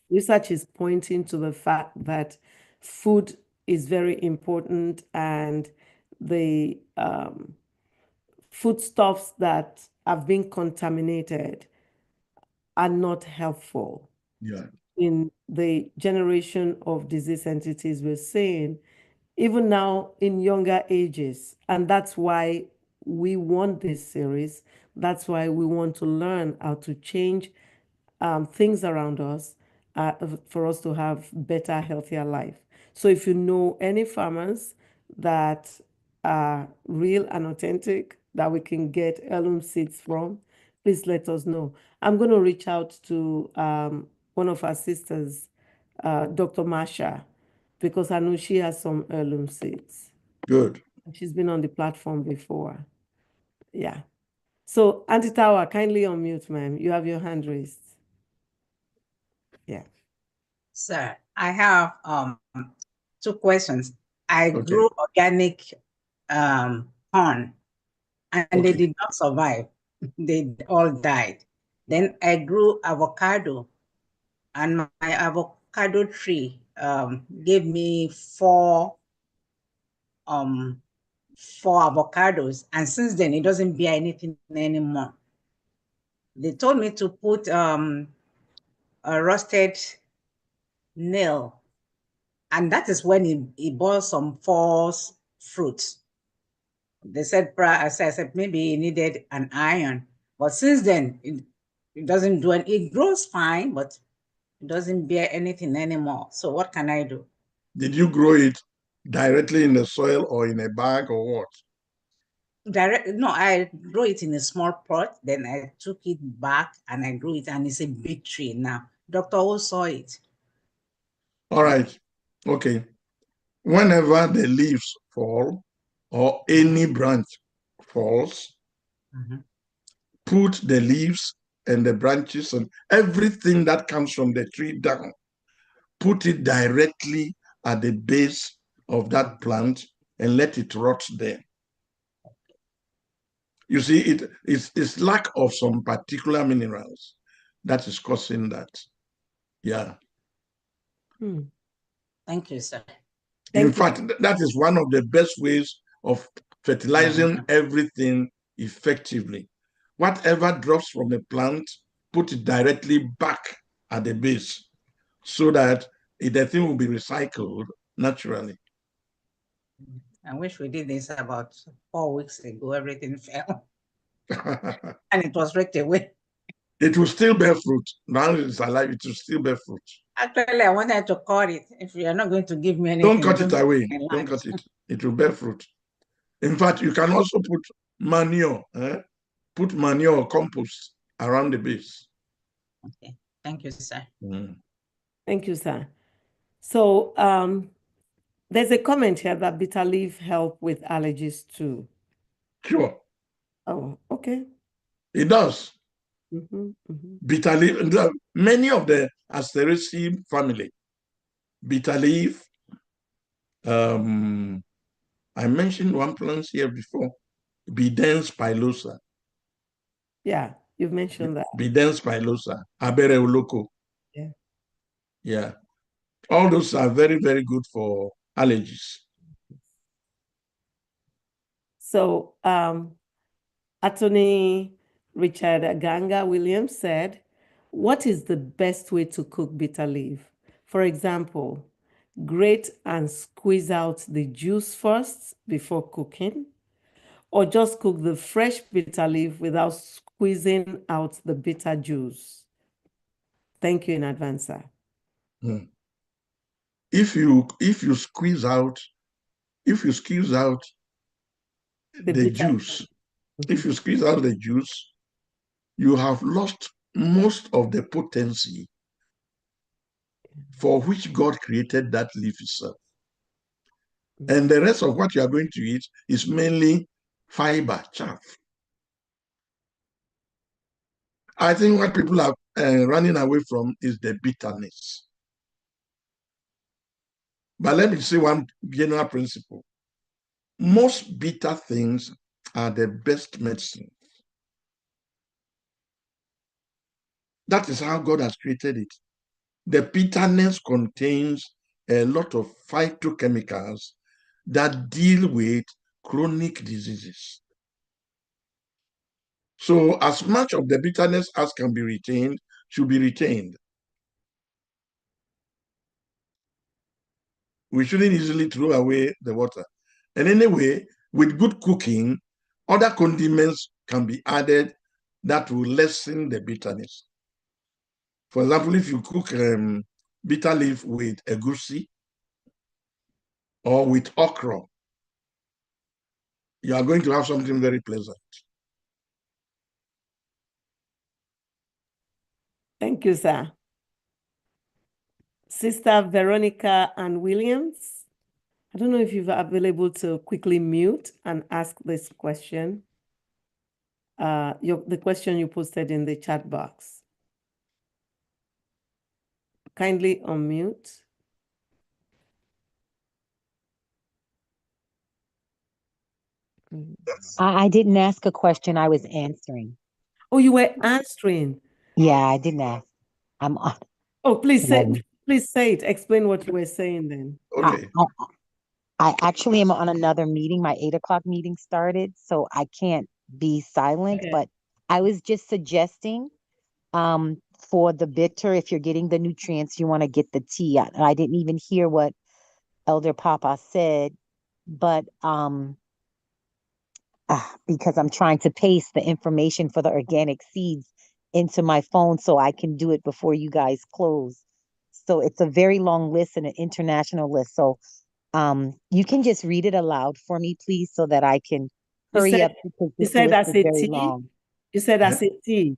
research is pointing to the fact that food is very important, and the foodstuffs that have been contaminated are not helpful. Yeah. In the generation of disease entities we're seeing, even now in younger ages. And that's why we want this series. That's why we want to learn how to change things around us for us to have better, healthier life. So if you know any farmers that are real and authentic, that we can get heirloom seeds from, please let us know. I'm going to reach out to one of our sisters, Dr. Marsha, because I know she has some heirloom seeds. Good. She's been on the platform before. Yeah. So, Auntie Tawa, kindly unmute, ma'am. You have your hand raised. Yeah. Sir, I have 2 questions. I grew organic corn, and they did not survive. They all died. Then I grew avocado, and my avocado tree gave me 4 avocados, and since then it doesn't bear anything anymore. They told me to put a roasted nail, and that is when it bore some false fruits. They said, I said maybe it needed an iron, but since then it doesn't do it. It grows fine, but it doesn't bear anything anymore. So what can I do? Did you grow it directly in the soil or in a bag or what? No, I grew it in a small pot. Then I took it back and I grew it, and it's a big tree now. Dr. O saw it. All right. Okay. whenever the leaves fall or any branch falls, put the leaves and the branches and everything that comes from the tree down, put it directly at the base of that plant and let it rot there. You see, it's lack of some particular minerals that is causing that. Yeah. Thank you, sir. In fact, that is one of the best ways of fertilizing everything effectively. Whatever drops from the plant, put it directly back at the base so that the thing will be recycled naturally. I wish we did this about 4 weeks ago. Everything fell. And it was ripped away. It will still bear fruit. Now it's alive, it will still bear fruit. Actually, I wanted to cut it. If you are not going to give me anything, don't cut it away. Don't cut it. It will bear fruit. In fact, you can also put manure, put manure or compost around the base. Okay. Thank you, sir. Thank you, sir. So there's a comment here that bitter leaf help with allergies too. Sure. Oh, okay. It does. Bitter leaf, many of the Asteraceae family, bitter leaf. I mentioned one plant here before, Bidens pilosa. Yeah, you've mentioned that. Bidens pilosa, Abere uloko. Yeah. Yeah. All those are very, very good for allergies. So Attorney Richard Aganga Williams said, what is the best way to cook bitter leaf? For example, grate and squeeze out the juice first before cooking, or just cook the fresh bitter leaf without squeezing out the bitter juice? Thank you in advance, sir. If you squeeze out, the juice, if you squeeze out the juice, you have lost most of the potency for which God created that leaf itself. And the rest of what you are going to eat is mainly fiber, chaff. I think what people are running away from is the bitterness. But let me say one general principle. Most bitter things are the best medicine. That is how God has created it. The bitterness contains a lot of phytochemicals that deal with chronic diseases. So as much of the bitterness as can be retained should be retained. We shouldn't easily throw away the water. And anyway, with good cooking, other condiments can be added that will lessen the bitterness. For example, if you cook bitter leaf with egusi or with okra, you are going to have something very pleasant. Thank you, sir. Sister Veronica Ann Williams, I don't know if you're available to quickly mute and ask this question. The question you posted in the chat box. Kindly unmute. I didn't ask a question, I was answering. Oh, you were answering? Yeah, I didn't ask. I'm on. Oh, please say it. Explain what you were saying then. Okay. I actually am on another meeting. My 8 o'clock meeting started, so I can't be silent, but I was just suggesting for the bitter, if you're getting the nutrients, you want to get the tea. I didn't even hear what Elder Papa said, but because I'm trying to paste the information for the organic seeds into my phone so I can do it before you guys close. So it's a very long list and an international list. So you can just read it aloud for me, please, so that I can hurry up. You said as a tea? You said as a tea.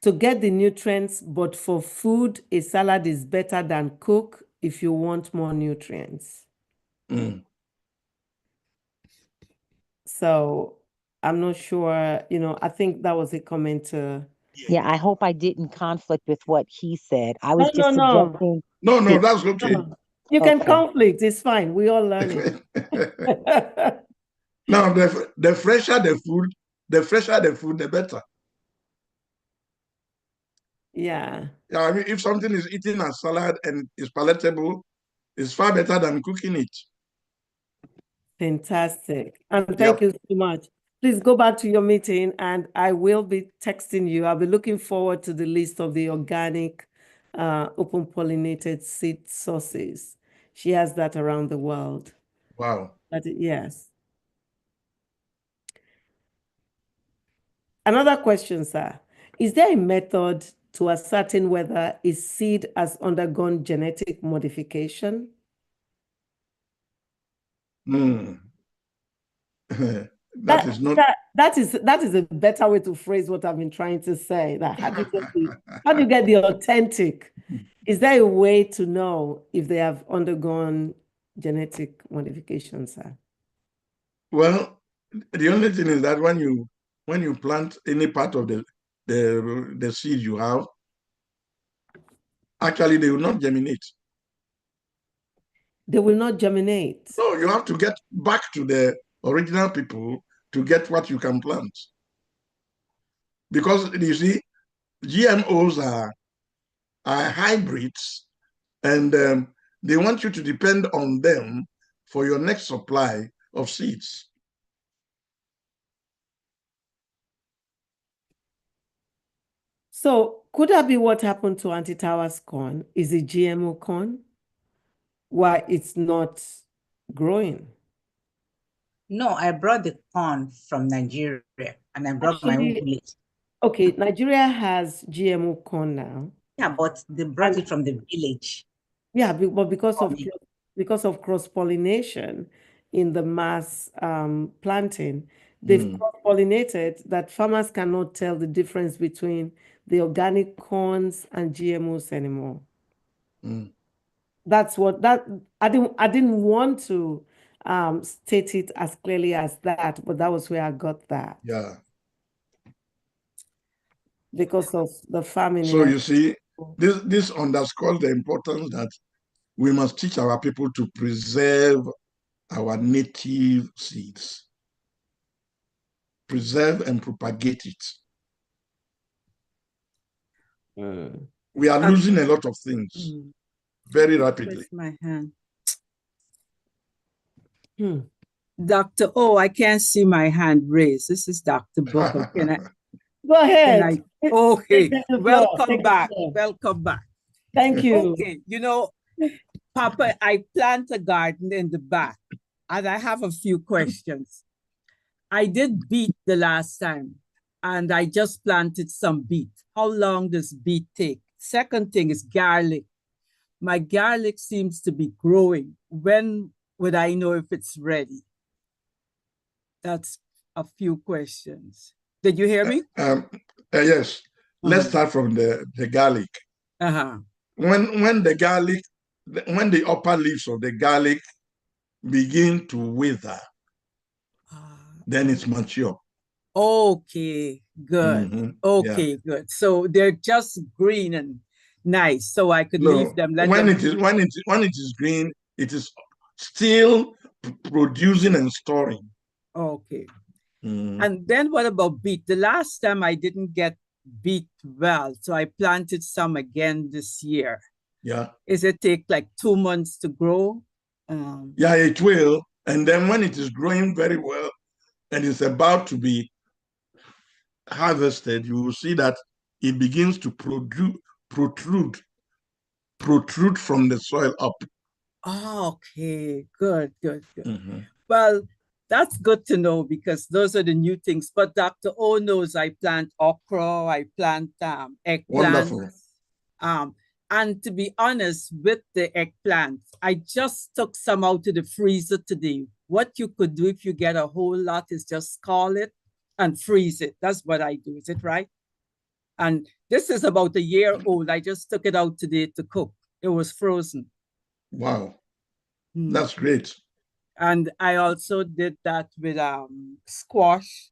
To get the nutrients, but for food, a salad is better than cook if you want more nutrients. Mm. So I'm not sure, I think that was a comment. Yeah, I hope I didn't conflict with what he said. I was No, just no. suggesting. No, that's okay. No. You can Okay. conflict. It's fine. We all learn it. Now, the fresher the food, the better. Yeah. Yeah, I mean, if something is eaten as salad and is palatable, it's far better than cooking it. Fantastic. And thank you so much. Please go back to your meeting and I will be texting you. I'll be looking forward to the list of the organic, open pollinated seed sources. She has that around the world. Wow. Yes. Another question, sir. Is there a method to ascertain whether a seed has undergone genetic modification? That is not. That is a better way to phrase what I've been trying to say. That how do you get the authentic? Is there a way to know if they have undergone genetic modification, sir? Well, the only thing is that when you plant any part of the seed you have, actually they will not germinate. They will not germinate. So you have to get back to the original people to get what you can plant. Because you see, GMOs are hybrids, and they want you to depend on them for your next supply of seeds. So could that be what happened to Auntie Tawa's corn? Is it GMO corn? Why it's not growing? No, I brought the corn from Nigeria and I brought my own village. Okay, Nigeria has GMO corn now. Yeah, but they brought it from the village. Yeah, but because of cross-pollination in the mass planting, they've cross-pollinated that farmers cannot tell the difference between the organic corns and GMOs anymore. That's what I didn't want to state it as clearly as that, but that was where I got that. Yeah. Because of the farming. So you see, this underscores the importance that we must teach our people to preserve our native seeds. Preserve and propagate it. We are losing a lot of things very rapidly. My hand. Dr. O, I can't see my hand raised. This is Dr. Booker. Can I? Go ahead. Okay. Welcome back. Welcome back. Thank you. Okay. Papa, I plant a garden in the back, and I have a few questions. I did beet the last time, and I just planted some beet. How long does beet take? Second thing is garlic. My garlic seems to be growing. When would I know if it's ready? That's a few questions. Did you hear me? Yes. Let's start from the garlic. When the upper leaves of the garlic begin to wither, then it's mature. Okay, good. Okay, good. So they're just green and nice, so I could leave them. When it is green, it is still producing and storing. Okay. And then what about beet? The last time I didn't get beet well, so I planted some again this year. Yeah. Is it take like 2 months to grow? Yeah, it will. And then when it is growing very well and it's about to be harvested, you will see that it begins to protrude from the soil up. Oh, okay, good. Well, that's good to know because those are the new things. But Dr. O knows I plant okra, I plant eggplant. Wonderful. And to be honest, with the eggplant, I just took some out of the freezer today. What you could do if you get a whole lot is just scald it and freeze it. That's what I do. Is it right? And this is about a year old. I just took it out today to cook. It was frozen. Wow. That's great. And I also did that with squash.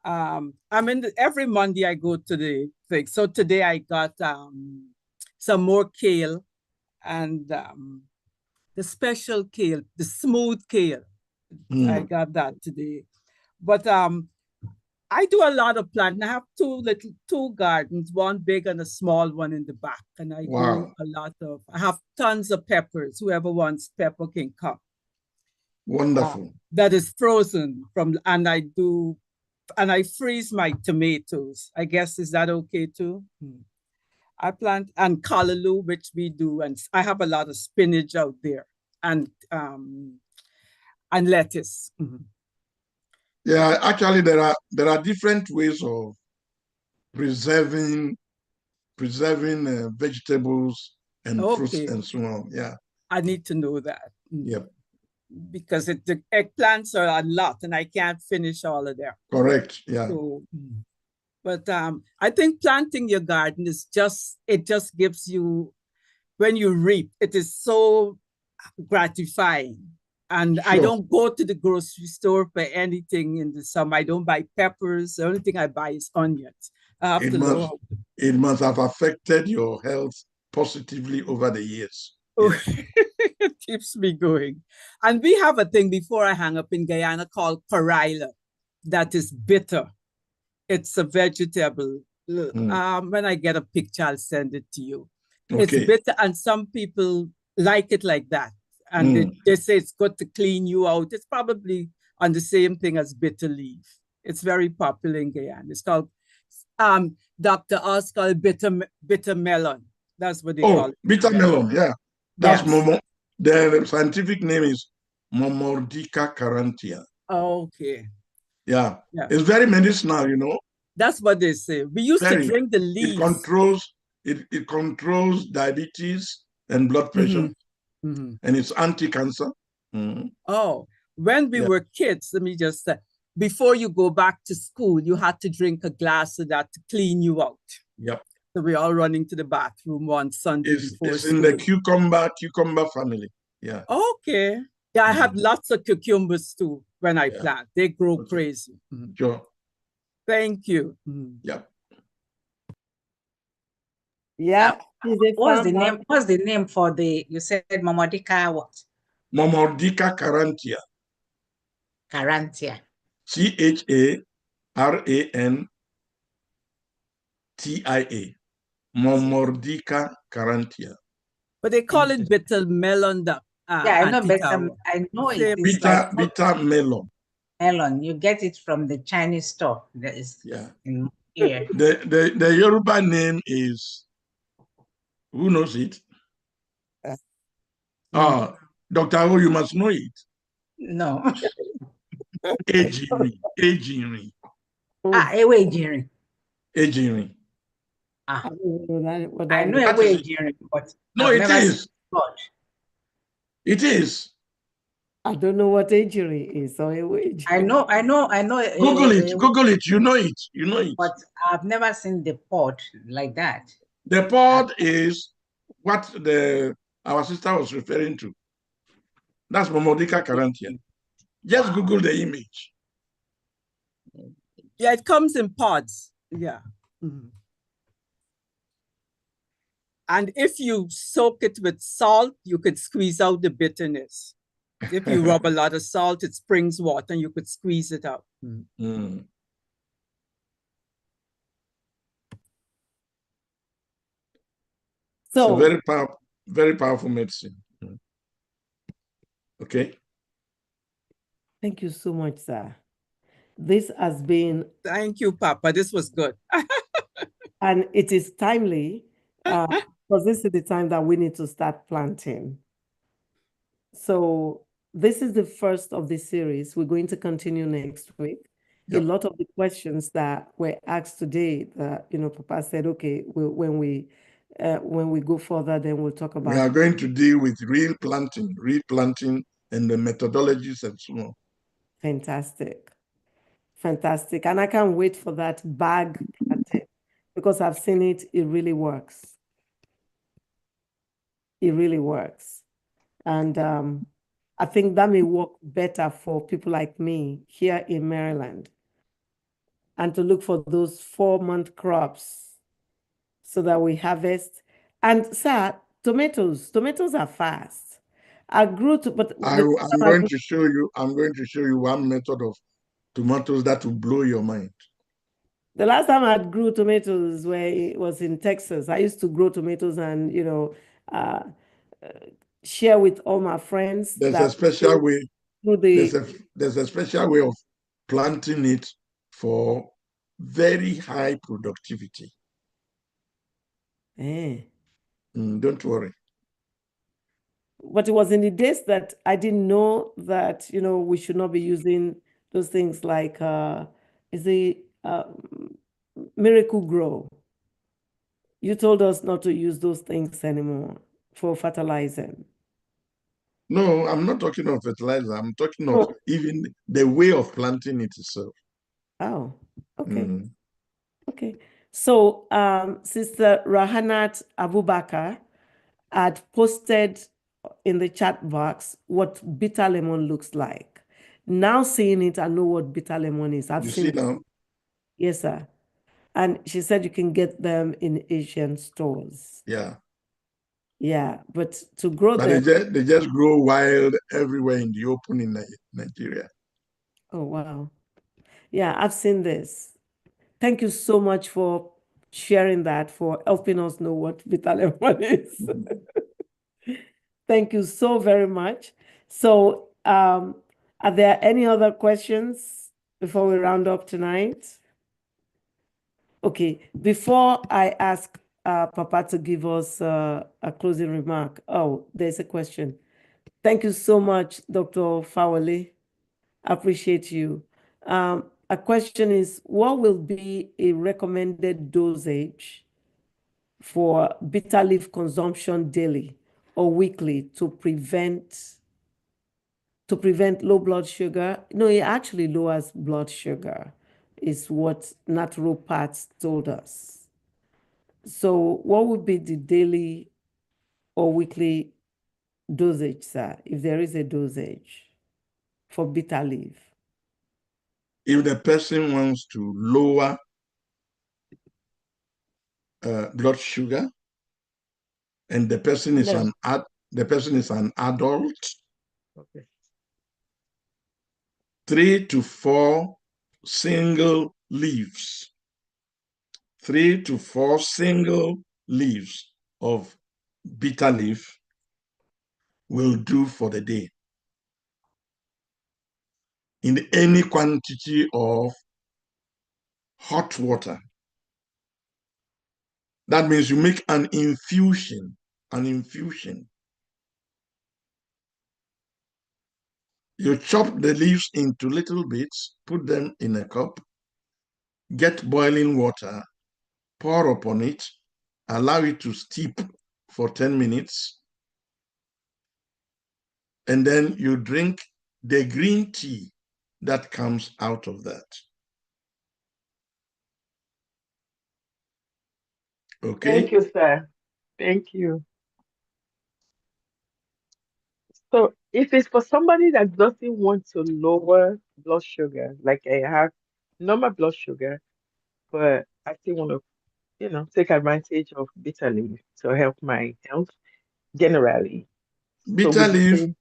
Every Monday I go to the thing. So today I got some more kale and the special kale, the smooth kale. I got that today. But I do a lot of planting. I have two gardens, one big and a small one in the back. And I do a lot of, I have tons of peppers. Whoever wants pepper can come. Wonderful. That is frozen and I freeze my tomatoes. I guess, is that okay too? I plant and callaloo, which we do, and I have a lot of spinach out there and lettuce. Yeah, actually, there are different ways of preserving vegetables and fruits and so on. Yeah, I need to know that. Yep. Because the eggplants are a lot, and I can't finish all of them. Correct. Yeah. So, but I think planting your garden is just gives you, when you reap, it is so gratifying. And sure. I don't go to the grocery store for anything in the summer. I don't buy peppers. The only thing I buy is onions. It must have affected your health positively over the years. Oh, yeah. It keeps me going. And we have a thing before I hang up in Guyana called Paraila that is bitter. It's a vegetable. When I get a picture, I'll send it to you. Okay. It's bitter, and some people like it like that. And they say it's good to clean you out. It's probably on the same thing as bitter leaf. It's very popular in Guyana. It's called, Dr. Oz called bitter melon. That's what they call it. Bitter melon, yeah. That's yes. The scientific name is Momordica carantia. Okay. Yeah. It's very medicinal, you know. That's what they say. We used to drink the leaves. It controls diabetes and blood pressure. And it's anti-cancer. Oh, when we were kids, let me just say, before you go back to school, you had to drink a glass of that to clean you out. Yep. So we're all running to the bathroom one Sunday before It's school. in the cucumber family. Yeah. Okay. Yeah, I have lots of cucumbers too when I plant. They grow crazy. Sure. Thank you. Yep. Yeah. What's the name for you said Momordica what? Momordica carantia. Carantia. CHARANTIA. Momordica carantia. But they call it bitter melon. I know better. I know it is bitter melon. Melon. You get it from the Chinese store. That is in here. The Yoruba name is, who knows it? Dr. O, you must know it. No. Ejiri. Ejiri. Ejiri. I know Ejiri, but no, it is. It is. I don't know what ejiri is. So I know. Google it. You know it. But I've never seen the pod like that. The pod is what our sister was referring to. That's Momordica carantia. Just Google the image. Yeah, it comes in pods. Yeah. And if you soak it with salt, you could squeeze out the bitterness. If you rub a lot of salt, it springs water and you could squeeze it out. So very powerful medicine. Okay. Thank you so much, sir. This has been... Thank you, Papa. This was good. And it is timely, because this is the time that we need to start planting. So this is the first of the series. We're going to continue next week. Yep. A lot of the questions that were asked today, that, Papa said, okay, when we go further, then we'll talk about... We are going to deal with real planting, and the methodologies and so on. Fantastic. Fantastic. And I can't wait for that bag planting, because I've seen it. It really works. It really works. And I think that may work better for people like me here in Maryland, and to look for those 4-month crops so that we harvest. And sir, tomatoes are fast. I grew to, but I'm going to show you one method of tomatoes that will blow your mind. The last time I grew tomatoes was in Texas. I used to grow tomatoes and, share with all my friends. There's a special way. There's a special way of planting it for very high productivity. Don't worry. But it was in the days that I didn't know that, we should not be using those things like, Miracle-Gro. You told us not to use those things anymore for fertilizer. No, I'm not talking of fertilizer. I'm talking of even the way of planting it itself. Oh, okay. Okay. So, Sister Rahanat Abubakar had posted in the chat box what bitter lemon looks like. Now seeing it, I know what bitter lemon is. I've seen it. Now? Yes, sir. And she said you can get them in Asian stores. Yeah. Yeah, but to grow them. They just grow wild everywhere in the open in Nigeria. Oh, wow. Yeah, I've seen this. Thank you so much for sharing that, for helping us know what bitter lemon is. Thank you so very much. So, are there any other questions before we round up tonight? Okay, before I ask Papa to give us a closing remark. Oh, there's a question. Thank you so much, Dr. Fawale. I appreciate you. A question is, what will be a recommended dosage for bitter leaf consumption daily or weekly to prevent low blood sugar? No, it actually lowers blood sugar, is what naturopaths told us. So what would be the daily or weekly dosage, sir, if there is a dosage for bitter leaf? If the person wants to lower blood sugar, and the person is an adult, okay, 3 to 4 single leaves. 3 to 4 single leaves of bitter leaf will do for the day, in any quantity of hot water. That means you make an infusion. You chop the leaves into little bits, put them in a cup, get boiling water, pour upon it, allow it to steep for 10 minutes, and then you drink the green tea that comes out of that. Okay? Thank you, sir. Thank you. So if it's for somebody that doesn't want to lower blood sugar, like I have normal blood sugar, but I still want to, take advantage of bitter leaf to help my health generally. Bitter leaf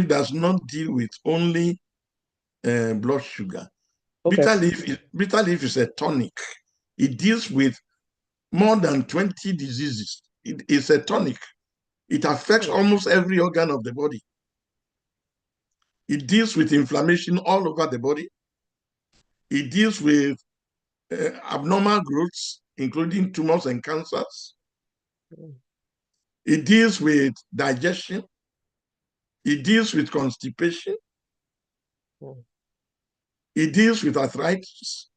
does not deal with only blood sugar. Okay. Bitter leaf is a tonic. It deals with more than 20 diseases. It is a tonic. It affects almost every organ of the body. It deals with inflammation all over the body. It deals with abnormal growths, including tumors and cancers. It deals with digestion. It deals with constipation. It deals with arthritis.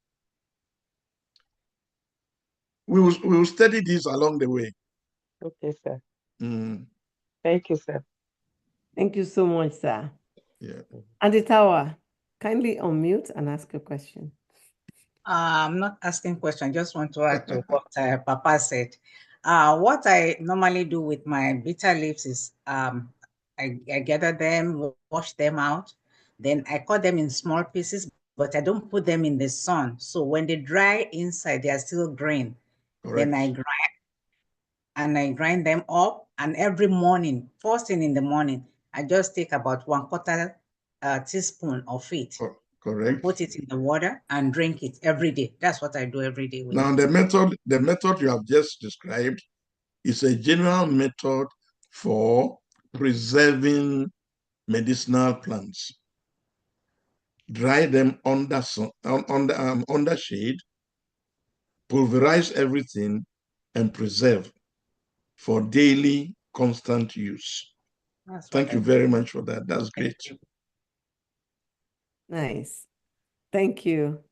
We will study this along the way. Okay, sir. Thank you, sir. Thank you so much, sir. Yeah. Andy Tower, kindly unmute and ask a question. I'm not asking question. I just want to add to what Papa said. What I normally do with my bitter leaves is I I gather them, wash them out. Then I cut them in small pieces, but I don't put them in the sun. So when they dry inside, they are still green. Correct. Then I grind them up. And every morning, first thing in the morning, I just take about 1/4 teaspoon of it. Correct. Put it in the water and drink it every day. That's what I do every day. Now, the method you have just described is a general method for preserving medicinal plants. Dry them under shade, pulverize everything, and preserve for daily constant use. Thank you very much for that. That's great. Nice. Thank you.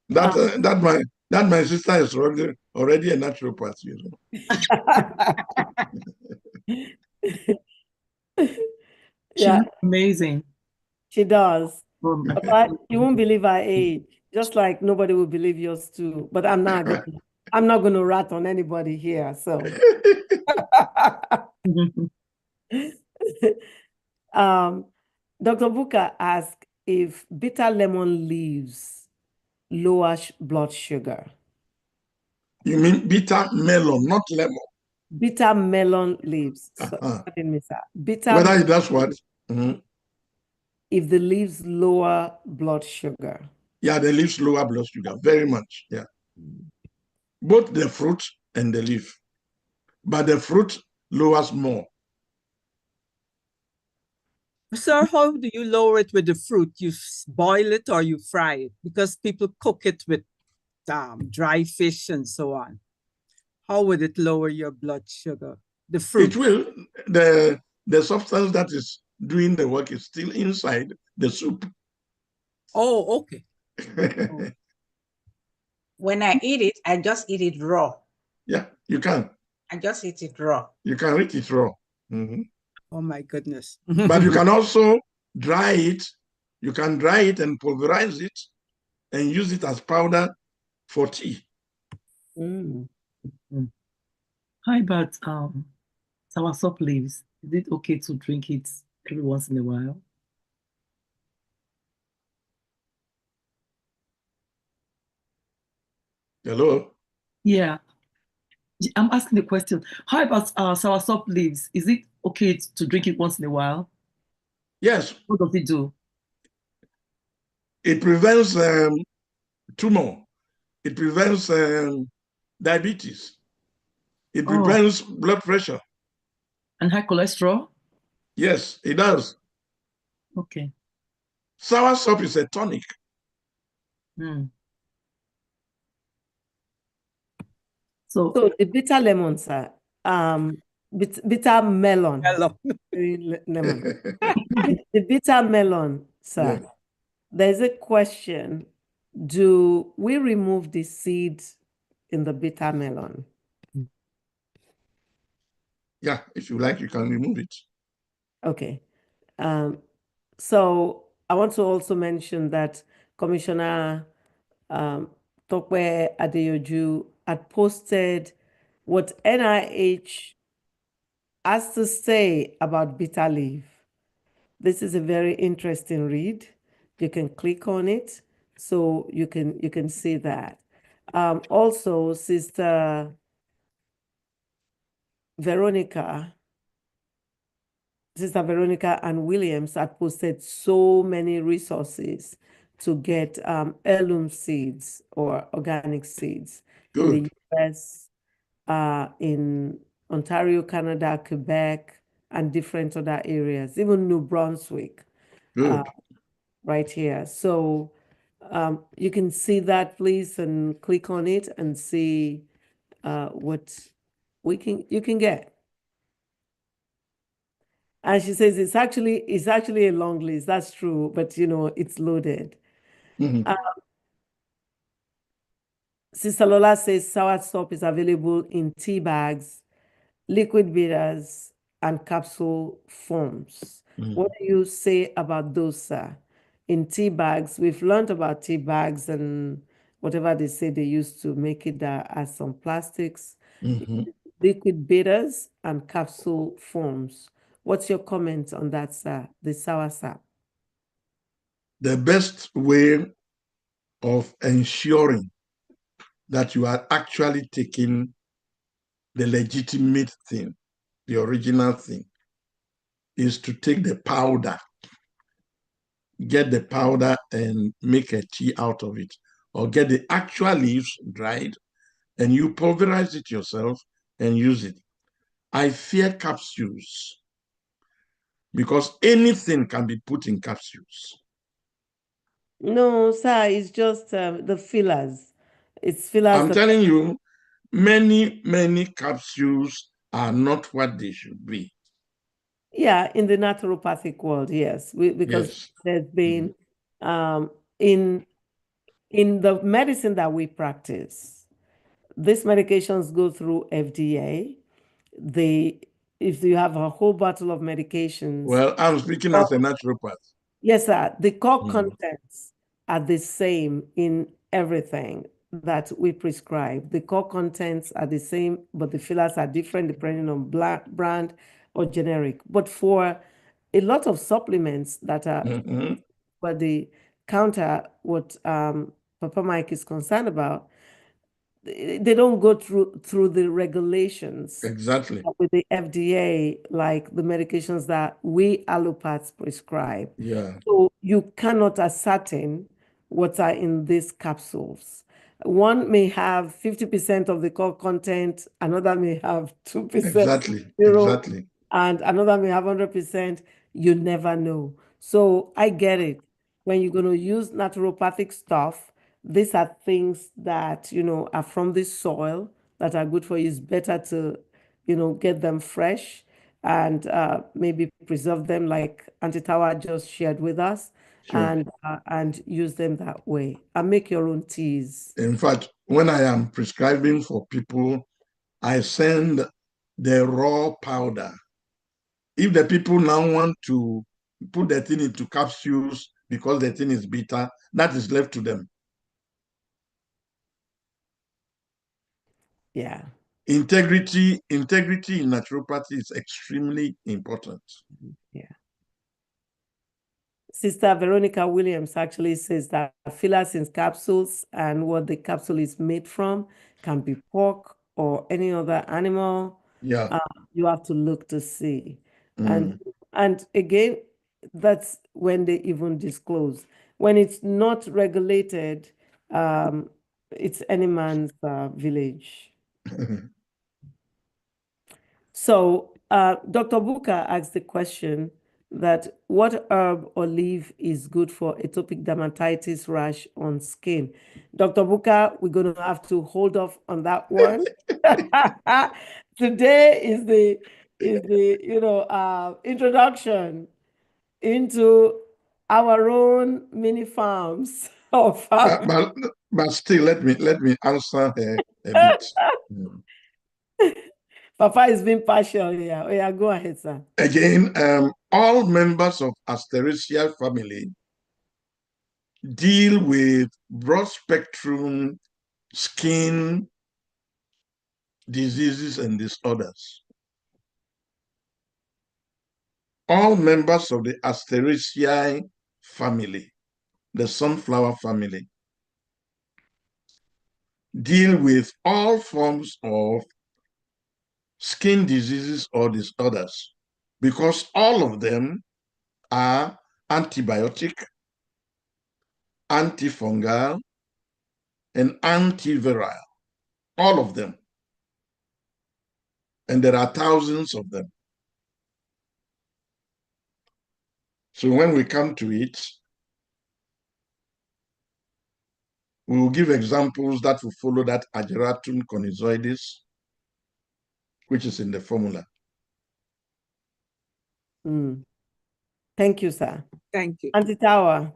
That my sister is already a naturopath, you know. She looks amazing. She does. But you won't believe her age. Just like nobody will believe yours too. But I'm not gonna rat on anybody here. So Dr. Bukka asked if bitter lemon leaves lower blood sugar. You mean bitter melon, not lemon? Bitter melon leaves. Bitter. Whether that's what? If the leaves lower blood sugar. Yeah, the leaves lower blood sugar, very much. Yeah. Both the fruit and the leaf. But the fruit lowers more. Sir, how do you lower it with the fruit? You boil it or you fry it? Because people cook it with dry fish and so on. How would it lower your blood sugar? The fruit. It will. The substance that is doing the work is still inside the soup. Oh, okay. When I eat it, I just eat it raw. Yeah, you can. I just eat it raw. You can eat it raw. Mm-hmm. Oh my goodness. But you can also dry it. You can dry it and pulverize it and use it as powder for tea. Mm. Mm. How about soursop leaves? Is it okay to drink it every once in a while? Hello? Yeah. I'm asking the question. How about soursop leaves? Is it okay to drink it once in a while? Yes. What does it do? It prevents tumor. It prevents diabetes. It prevents blood pressure. And high cholesterol? Yes, it does. Okay. Soursop is a tonic. Mm. So the bitter lemon, sir. Bitter melon. Lemon. The bitter melon, sir. Yeah. There's a question. Do we remove the seeds in the bitter melon? Yeah, if you like, you can remove it. Okay. So I want to also mention that Commissioner Tokwe Adeyoju had posted what NIH has to say about bitter leaf. This is a very interesting read. You can click on it so you can see that. Also, Sister Veronica and Williams had posted so many resources to get heirloom seeds or organic seeds. Good. In the US, in Ontario, Canada, Quebec, and different other areas, even New Brunswick. Good. Right here. So you can see that, please, and click on it and see what you can get. And she says it's actually a long list. That's true, but it's loaded. Mm-hmm. Sister Lola says soursop is available in tea bags, liquid bitters, and capsule forms. Mm-hmm. What do you say about those, sir? In tea bags, we've learned about tea bags and whatever they say they used to make it as some plastics. Mm-hmm. Liquid bitters and capsule forms. What's your comment on that, sir? The soursop. The best way of ensuring that you are actually taking the legitimate thing, the original thing, is to take the powder, get the powder and make a tea out of it, or get the actual leaves dried and you pulverize it yourself and use it. I fear capsules because anything can be put in capsules. No, sir, it's just the fillers. It's fillers. I'm telling you, many capsules are not what they should be. Yeah, in the naturopathic world, yes, because there's been in the medicine that we practice, these medications go through FDA. If you have a whole bottle of medications. Well, I'm speaking as a naturopath. Yes, sir. The core contents are the same in everything that we prescribe. The core contents are the same, but the fillers are different depending on brand or generic. But for a lot of supplements that are for the counter, what Papa Mike is concerned about, they don't go through the regulations. Exactly. With the FDA, like the medications that we allopaths prescribe. Yeah. So you cannot ascertain what are in these capsules. One may have 50% of the core content, another may have 2%. Exactly. And another may have 100%. You never know. So I get it. When you're going to use naturopathic stuff, these are things that, are from the soil that are good for you. It's better to, get them fresh and maybe preserve them like Auntie Tawa just shared with us. Sure. And use them that way and make your own teas. In fact, when I am prescribing for people, I send the raw powder. If the people now want to put the thing into capsules because the thing is bitter, that is left to them. Yeah. Integrity in naturopathy is extremely important. Yeah. Sister Veronica Williams actually says that fillers in capsules and what the capsule is made from can be pork or any other animal. Yeah. You have to look to see. And again, that's when they even disclose. When it's not regulated, it's any man's village. So Dr. Buka asked the question that what herb or leaf is good for atopic dermatitis rash on skin? Dr. Buka, we're going to have to hold off on that one. Today is the introduction into our own mini farms. But still, let me answer her a bit. Papa is being partial here. Oh, yeah, go ahead, sir. Again, all members of Asteraceae family deal with broad spectrum skin diseases and disorders. All members of the Asteraceae family, the sunflower family, deal with all forms of skin diseases or disorders because all of them are antibiotic, antifungal, and antiviral. All of them. And there are thousands of them. So when we come to it, we will give examples that will follow that Ageratum conizoides, which is in the formula. Thank you, sir. Thank you. Auntie Tawa.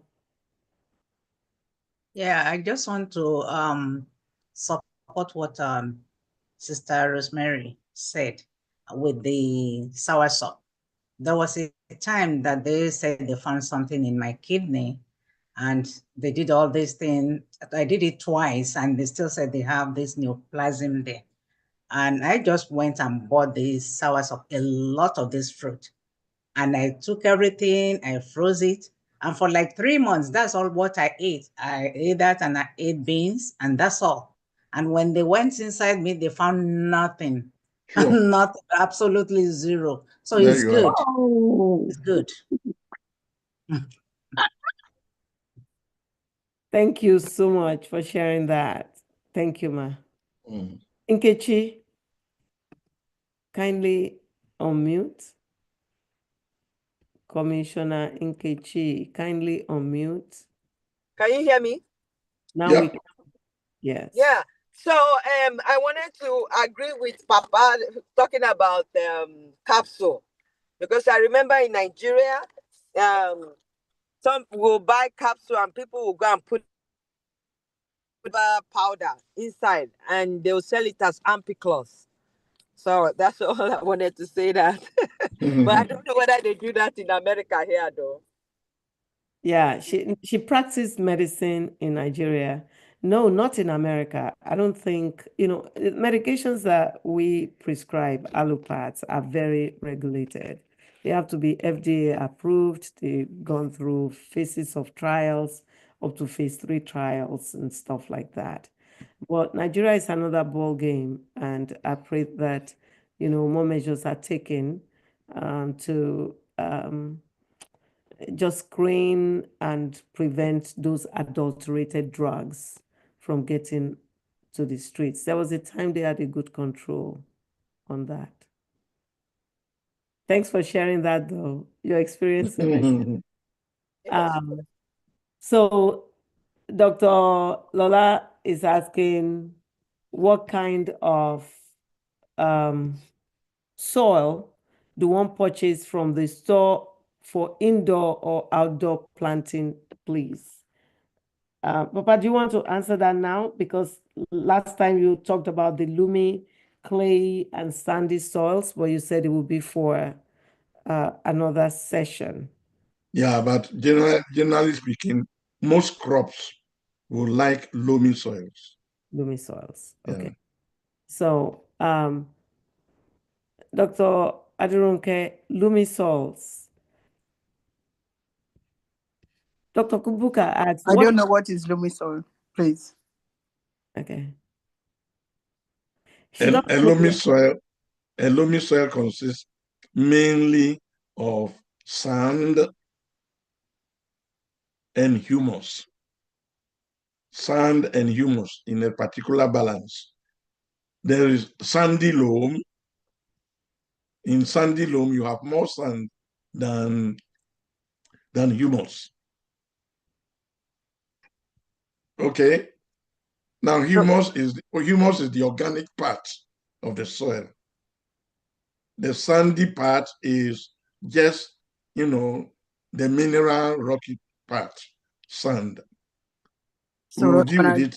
Yeah, I just want to support what Sister Rosemary said with the soursop. There was a time that they said they found something in my kidney and they did all these things. I did it twice and they still said they have this neoplasm there. And I just went and bought this soursop, a lot of this fruit. And I took everything, I froze it. And for like 3 months, that's all what I ate. I ate that and I ate beans, and that's all. And when they went inside me, they found nothing. Sure. Nothing, absolutely zero. So There it's you good. are. Oh. It's good. Thank you so much for sharing that. Thank you, Ma. Nkechi, kindly unmute. Commissioner Nkechi, kindly unmute. Can you hear me? Now Yeah. we can. Yes. Yeah. So I wanted to agree with Papa talking about capsule, because I remember in Nigeria, some will buy capsule and people will go and put powder inside and they'll sell it as ampiclox. So that's all I wanted to say that. But I don't know whether they do that in America here though. Yeah, she practiced medicine in Nigeria. No, not in America. I don't think, medications that we prescribe, allopaths, are very regulated. They have to be FDA approved. They've gone through phases of trials, up to phase 3 trials and stuff like that. But Nigeria is another ball game, and I pray that, more measures are taken to just screen and prevent those adulterated drugs from getting to the streets. There was a time they had a good control on that. Thanks for sharing that, though, your experience. So Dr. Lola is asking what kind of soil do one purchase from the store for indoor or outdoor planting, please? Papa, do you want to answer that now? Because last time you talked about the loamy, clay, and sandy soils, but you said it would be for another session. Yeah, but generally speaking, most crops will like loamy soils. Loamy soils. Yeah. Okay. So, Dr. Adirunke, loamy soils. Dr. Kubuka asks, I don't know what is loamy soil, please. Okay. A loamy soil consists mainly of sand and humus. Sand and humus in a particular balance. There is sandy loam. In sandy loam, you have more sand than humus. Okay. Now, humus is the organic part of the soil. The sandy part is just, the mineral rocky part, sand. So We'll deal with it.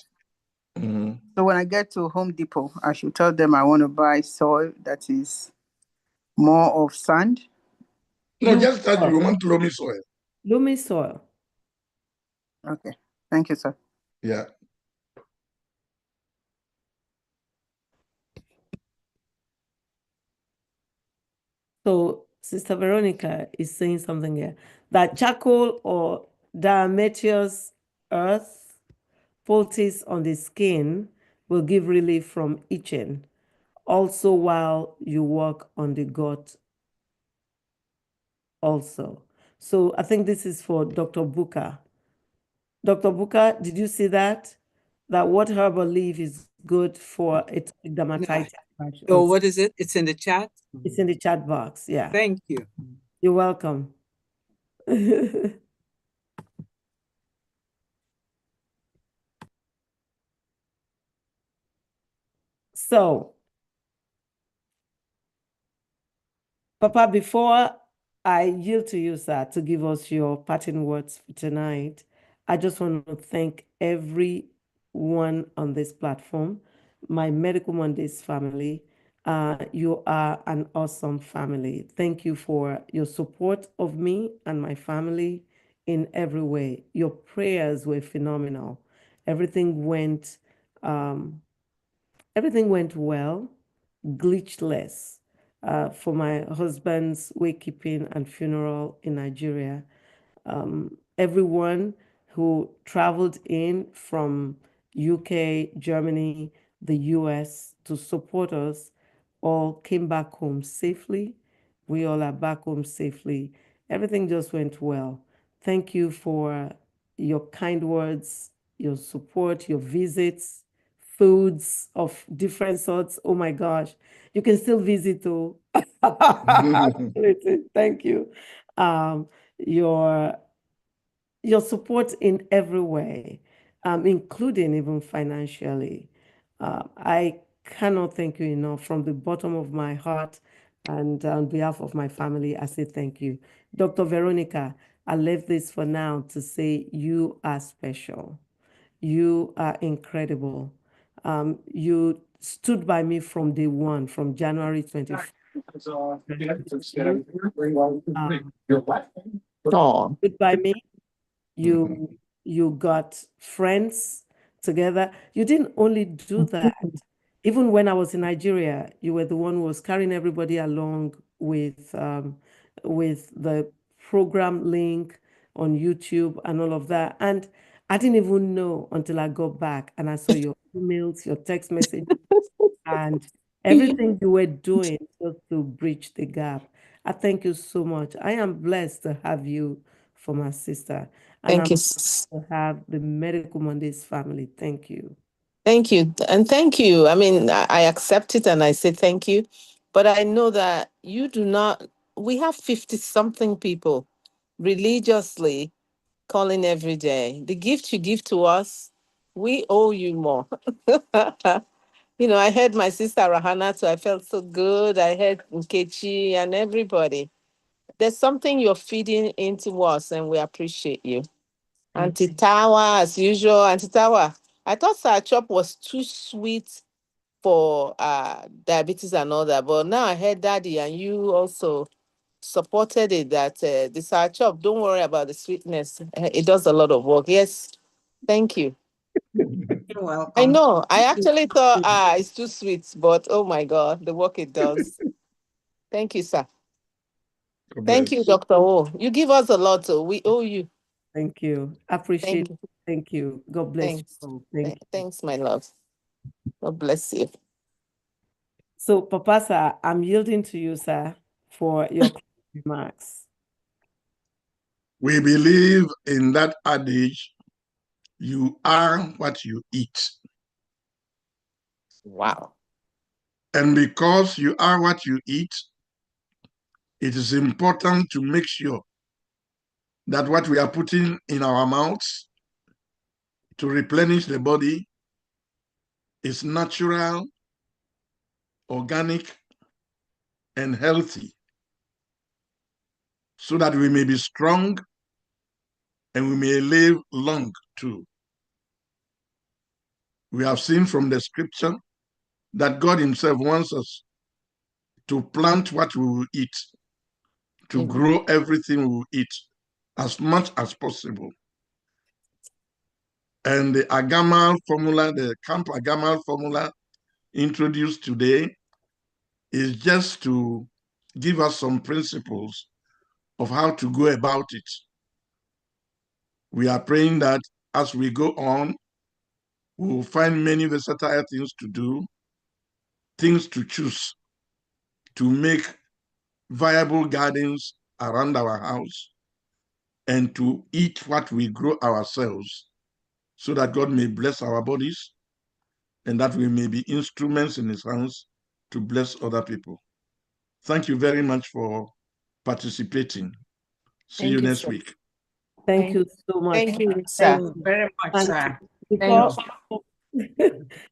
So when I get to Home Depot, I should tell them I want to buy soil that is more of sand? No, just that you want loamy soil. Loamy soil. Okay. Thank you, sir. Yeah. So Sister Veronica is saying something here, that charcoal or diatomaceous earth poultice on the skin will give relief from itching, also while you work on the gut also. So I think this is for Dr. Buka. Dr. Buka, did you see that? That what herbal leaf is good for atopic dermatitis? So what is it? It's in the chat? It's in the chat box, yeah. Thank you. You're welcome. So, Papa, before I yield to you, sir, to give us your parting words for tonight, I just want to thank everyone on this platform, my Medical Mondays family. You are an awesome family. Thank you for your support of me and my family in every way. Your prayers were phenomenal. Everything went well, glitchless. for my husband's wakekeeping and funeral in Nigeria. Everyone who traveled in from UK, Germany, the US to support us all came back home safely. We all are back home safely. Everything just went well. Thank you for your kind words, your support, your visits, foods of different sorts. Oh my gosh, you can still visit though. Thank you. Your support in every way, including even financially. I cannot thank you enough from the bottom of my heart, and on behalf of my family, I say thank you. Dr. Veronica, I left this for now to say you are special. You are incredible. You stood by me from day one, from January 24th. Stood by me. You got friends together. You didn't only do that. Even when I was in Nigeria, you were the one who was carrying everybody along with the program link on YouTube and all of that. And I didn't even know until I got back and I saw your emails, your text messages, and everything you were doing just to bridge the gap. I thank you so much. I am blessed to have you for my sister. And Thank you. to have the Medical Mondays family. Thank you. Thank you. And thank you. I mean, I accept it and I say thank you. But I know that you do not, we have 50-something people religiously calling every day. The gift you give to us, we owe you more. You know, I heard my sister Rahana, so I felt so good. I heard Nkechi and everybody. There's something you're feeding into us, and we appreciate you. Auntie Tawa, as usual. Auntie Tawa, I thought Sir Chop was too sweet for diabetes and all that, but now I heard Daddy and you also supported it that the Sir Chop, don't worry about the sweetness. It does a lot of work. Yes, thank you. You're welcome. I know. I actually thought, it's too sweet, but oh my God, the work it does. Thank you, sir. Thank you, Dr. O. You give us a lot, so we owe you. Thank you. Appreciate it. Thank you. God bless Thanks. you. Thanks, my love. God bless you. So, Papa, sir, I'm yielding to you, sir, for your remarks. We believe in that adage, you are what you eat. Wow. And because you are what you eat, it is important to make sure that what we are putting in our mouths to replenish the body is natural, organic, and healthy, so that we may be strong and we may live long too. We have seen from the scripture that God himself wants us to plant what we will eat, to grow everything we will eat as much as possible. And the Agamal formula, the Camp Agamal formula introduced today is just to give us some principles of how to go about it. We are praying that as we go on, we will find many versatile things to do, things to choose, to make viable gardens around our house, and to eat what we grow ourselves, so that God may bless our bodies and that we may be instruments in his hands to bless other people. Thank you very much for participating. See you next week. Thank you so much. Thank you, sir. Thank you very much, sir.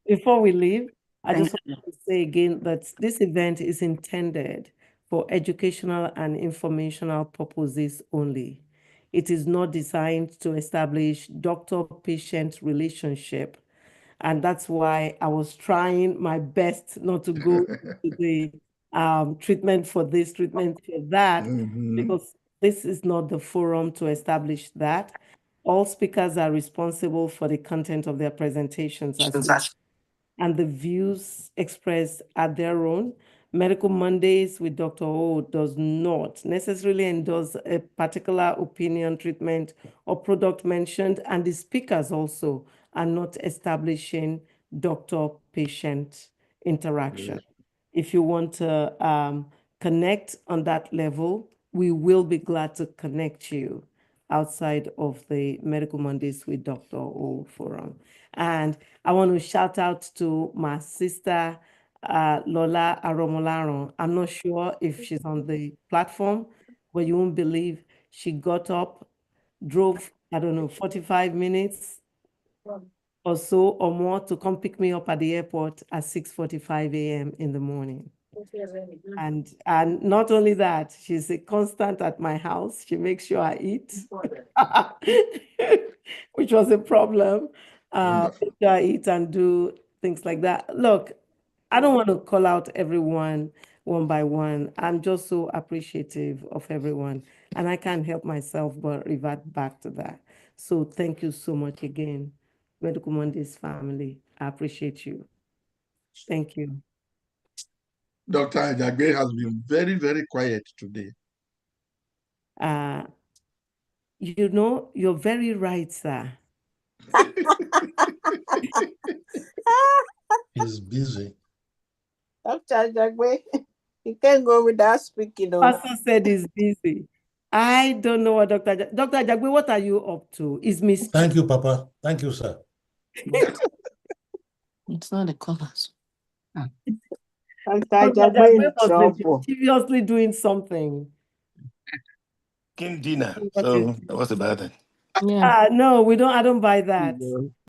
Before we leave, I just want to say again that this event is intended for educational and informational purposes only. It is not designed to establish doctor-patient relationship. And that's why I was trying my best not to go to the treatment for this, treatment for that, because this is not the forum to establish that. All speakers are responsible for the content of their presentations, and the views expressed are their own. Medical Mondays with Dr. O does not necessarily endorse a particular opinion, treatment, or product mentioned, and the speakers also are not establishing doctor-patient interaction. If you want to connect on that level, we will be glad to connect you outside of the Medical Mondays with Dr. O forum. And I want to shout out to my sister, Lola Aromolaron. I'm not sure if she's on the platform, but you won't believe she got up, drove, I don't know, 45 minutes or so or more to come pick me up at the airport at 6:45 a.m. in the morning. And not only that, she's a constant at my house. She makes sure I eat, which was a problem. Make sure I eat and do things like that. Look, I don't want to call out everyone one by one. I'm just so appreciative of everyone, and I can't help myself but revert back to that. So thank you so much again, Medical Mondays family. I appreciate you. Thank you. Dr. Ajagbe has been very, very quiet today. You know, you're very right, sir. He's busy. Dr. Ajagbe, you can't go without speaking. Pastor said he's busy. I don't know what Dr. Ajagbe, what are you up to? Is Miss? Thank you, Papa. Thank you, sir. It's not the colors. Dr. Ajagbe was seriously doing something. Cooking dinner. So what's the bad thing? Yeah. No, we don't. I don't buy that.